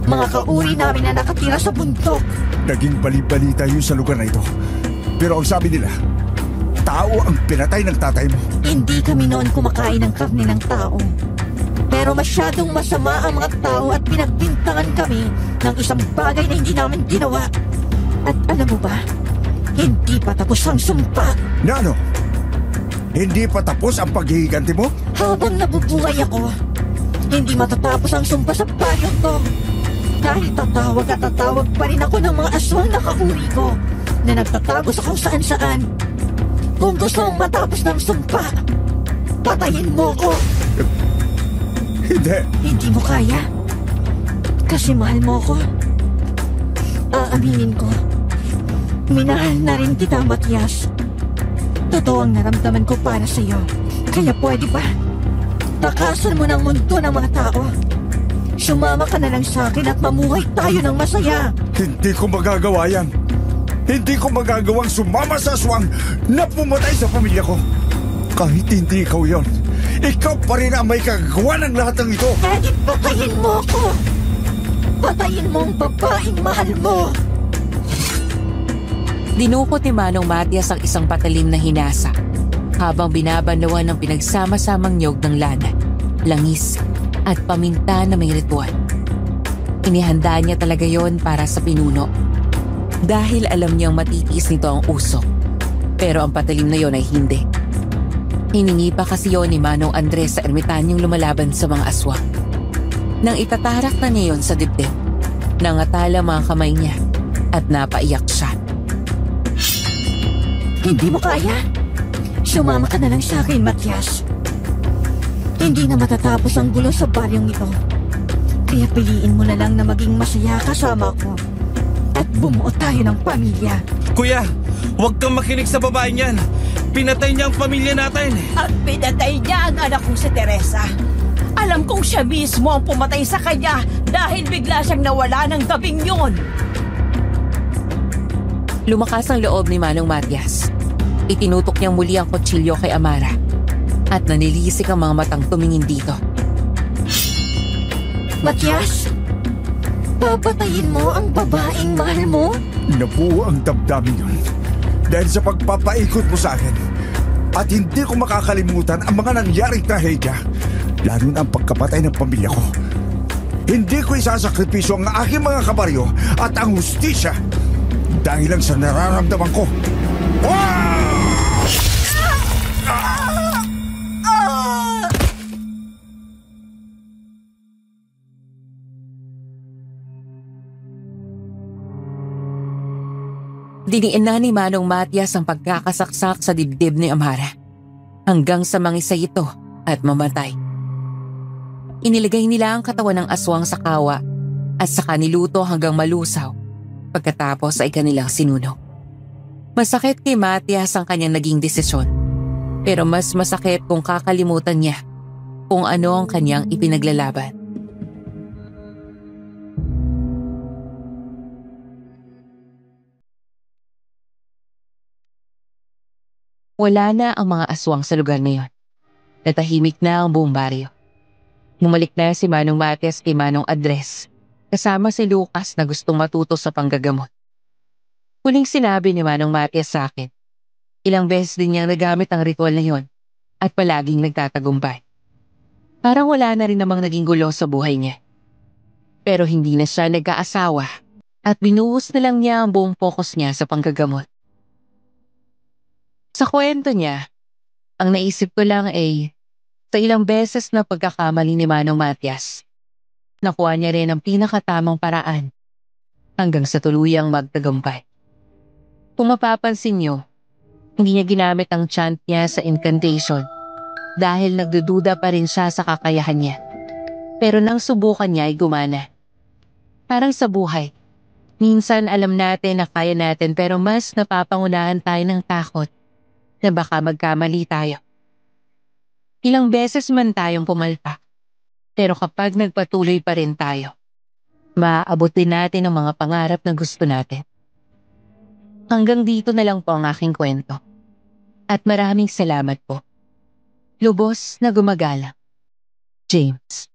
Mga kauri namin na nakatira sa bundok. Naging bali-balita yun sa lugar na ito. Pero ang sabi nila, tao ang pinatay ng tatay mo. Hindi kami noon kumakain ng karne ng tao. Pero masyadong masama ang mga tao at pinagbintangan kami ng isang bagay na hindi namin ginawa. At alam mo ba, hindi pa tapos ang sumpa. Na ano? Hindi pa tapos ang paghihiganti mo? Habang nabubuhay ako, hindi matatapos ang sumpa sa bayan ko. Dahil tatawag at tatawag pa rin ako ng mga aswang na kauri ko na nagtatago sa kung saan-saan. Kung gusto mong matapos ng sumpa, patayin mo ko. Hindi. Hindi mo kaya? Kasi mahal mo ko. Aaminin ko. Minahal na rin kita, Matias. Totoo ang naramdaman ko para sa'yo. Kaya pwede ba? Takasan mo ng mundo ng mga tao. Sumama ka na lang sa akin at mamuhay tayo ng masaya. Hindi ko magagawa yan. Hindi ko magagawang sumama sa aswang na pumatay sa pamilya ko. Kahit hindi ikaw yon, ikaw pa rin ang may kagagawa ng lahat ng ito. Edit, patayin mo ako. Patayin mo ang babaeng mahal mo. Dinukot ni Manong Matias ang isang patalim na hinasa habang binabanlawan ng pinagsama-samang niyog ng lana, langis at paminta na may ritual. Inihanda niya talaga yon para sa pinuno dahil alam niyang matitiis nito ang usok. Pero ang patalim na yon ay hindi. Hiningi pa kasi yon ni Manong Andres sa ermitanyong lumalaban sa mga aswang. Nang itatarak na niya yon sa dibdib, nangatala mga kamay niya at napaiyak siya. Hindi mo kaya? Sumama ka na lang sa akin, Matias. Hindi na matatapos ang gulo sa baryong ito. Kaya piliin mo na lang na maging masaya kasama ko at bumuo tayo ng pamilya. Kuya, huwag kang makinig sa babaeng yan. Pinatay niya ang pamilya natin. At pinatay niya ang anak kong si Teresa. Alam kong siya mismo ang pumatay sa kanya dahil bigla siyang nawala ng gabing yun. Lumakas ang loob ni Manong Matias. Itinutok niyang muli ang kutsilyo kay Amara at nanilisik ang mga matang tumingin dito. Matias, papatayin mo ang babaeng mahal mo? Nabuo ang damdamin yun dahil sa pagpapaikot mo sa akin. At hindi ko makakalimutan ang mga nangyaring trahedya, lalo na ang pagkapatay ng pamilya ko. Hindi ko isasakripisyo ang aking mga kabaryo at ang hustisya dahil lang sa nararamdaman ko. Diniin na ni Manong Matias ang pagkakasaksak sa dibdib ni Amara hanggang sa mangisay ito at mamatay. Inilagay nila ang katawan ng aswang sa kawa at saka niluto hanggang malusaw. Pagkatapos ay kanilang sinunog. Masakit kay Matias ang kanyang naging desisyon. Pero mas masakit kung kakalimutan niya kung ano ang kanyang ipinaglalaban. Wala na ang mga aswang sa lugar na yun. Natahimik na ang buong baryo. Bumalik na si Manong Matias kay Manong Andres, kasama si Lucas na gustong matuto sa panggagamot. Huling sinabi ni Manong Matias sa akin, ilang beses din niyang nagamit ang ritual na yon at palaging nagtatagumpay. Parang wala na rin namang naging gulo sa buhay niya. Pero hindi na siya nag-aasawa at binuhos na lang niya ang buong focus niya sa panggagamot. Sa kwento niya, ang naisip ko lang ay sa ilang beses na pagkakamali ni Manong Matias, nakuha niya rin ang pinakatamang paraan hanggang sa tuluyang magtagumpay. Kung mapapansin niyo, hindi niya ginamit ang chant niya sa incantation dahil nagdududa pa rin siya sa kakayahan niya. Pero nang subukan niya ay gumana. Parang sa buhay, minsan alam natin na kaya natin pero mas napapangunahan tayo ng takot na baka magkamali tayo. Ilang beses man tayong pumalpak, pero kapag nagpatuloy pa rin tayo, maaabot din natin ang mga pangarap na gusto natin. Hanggang dito na lang po ang aking kwento. At maraming salamat po. Lubos na gumagalang. James.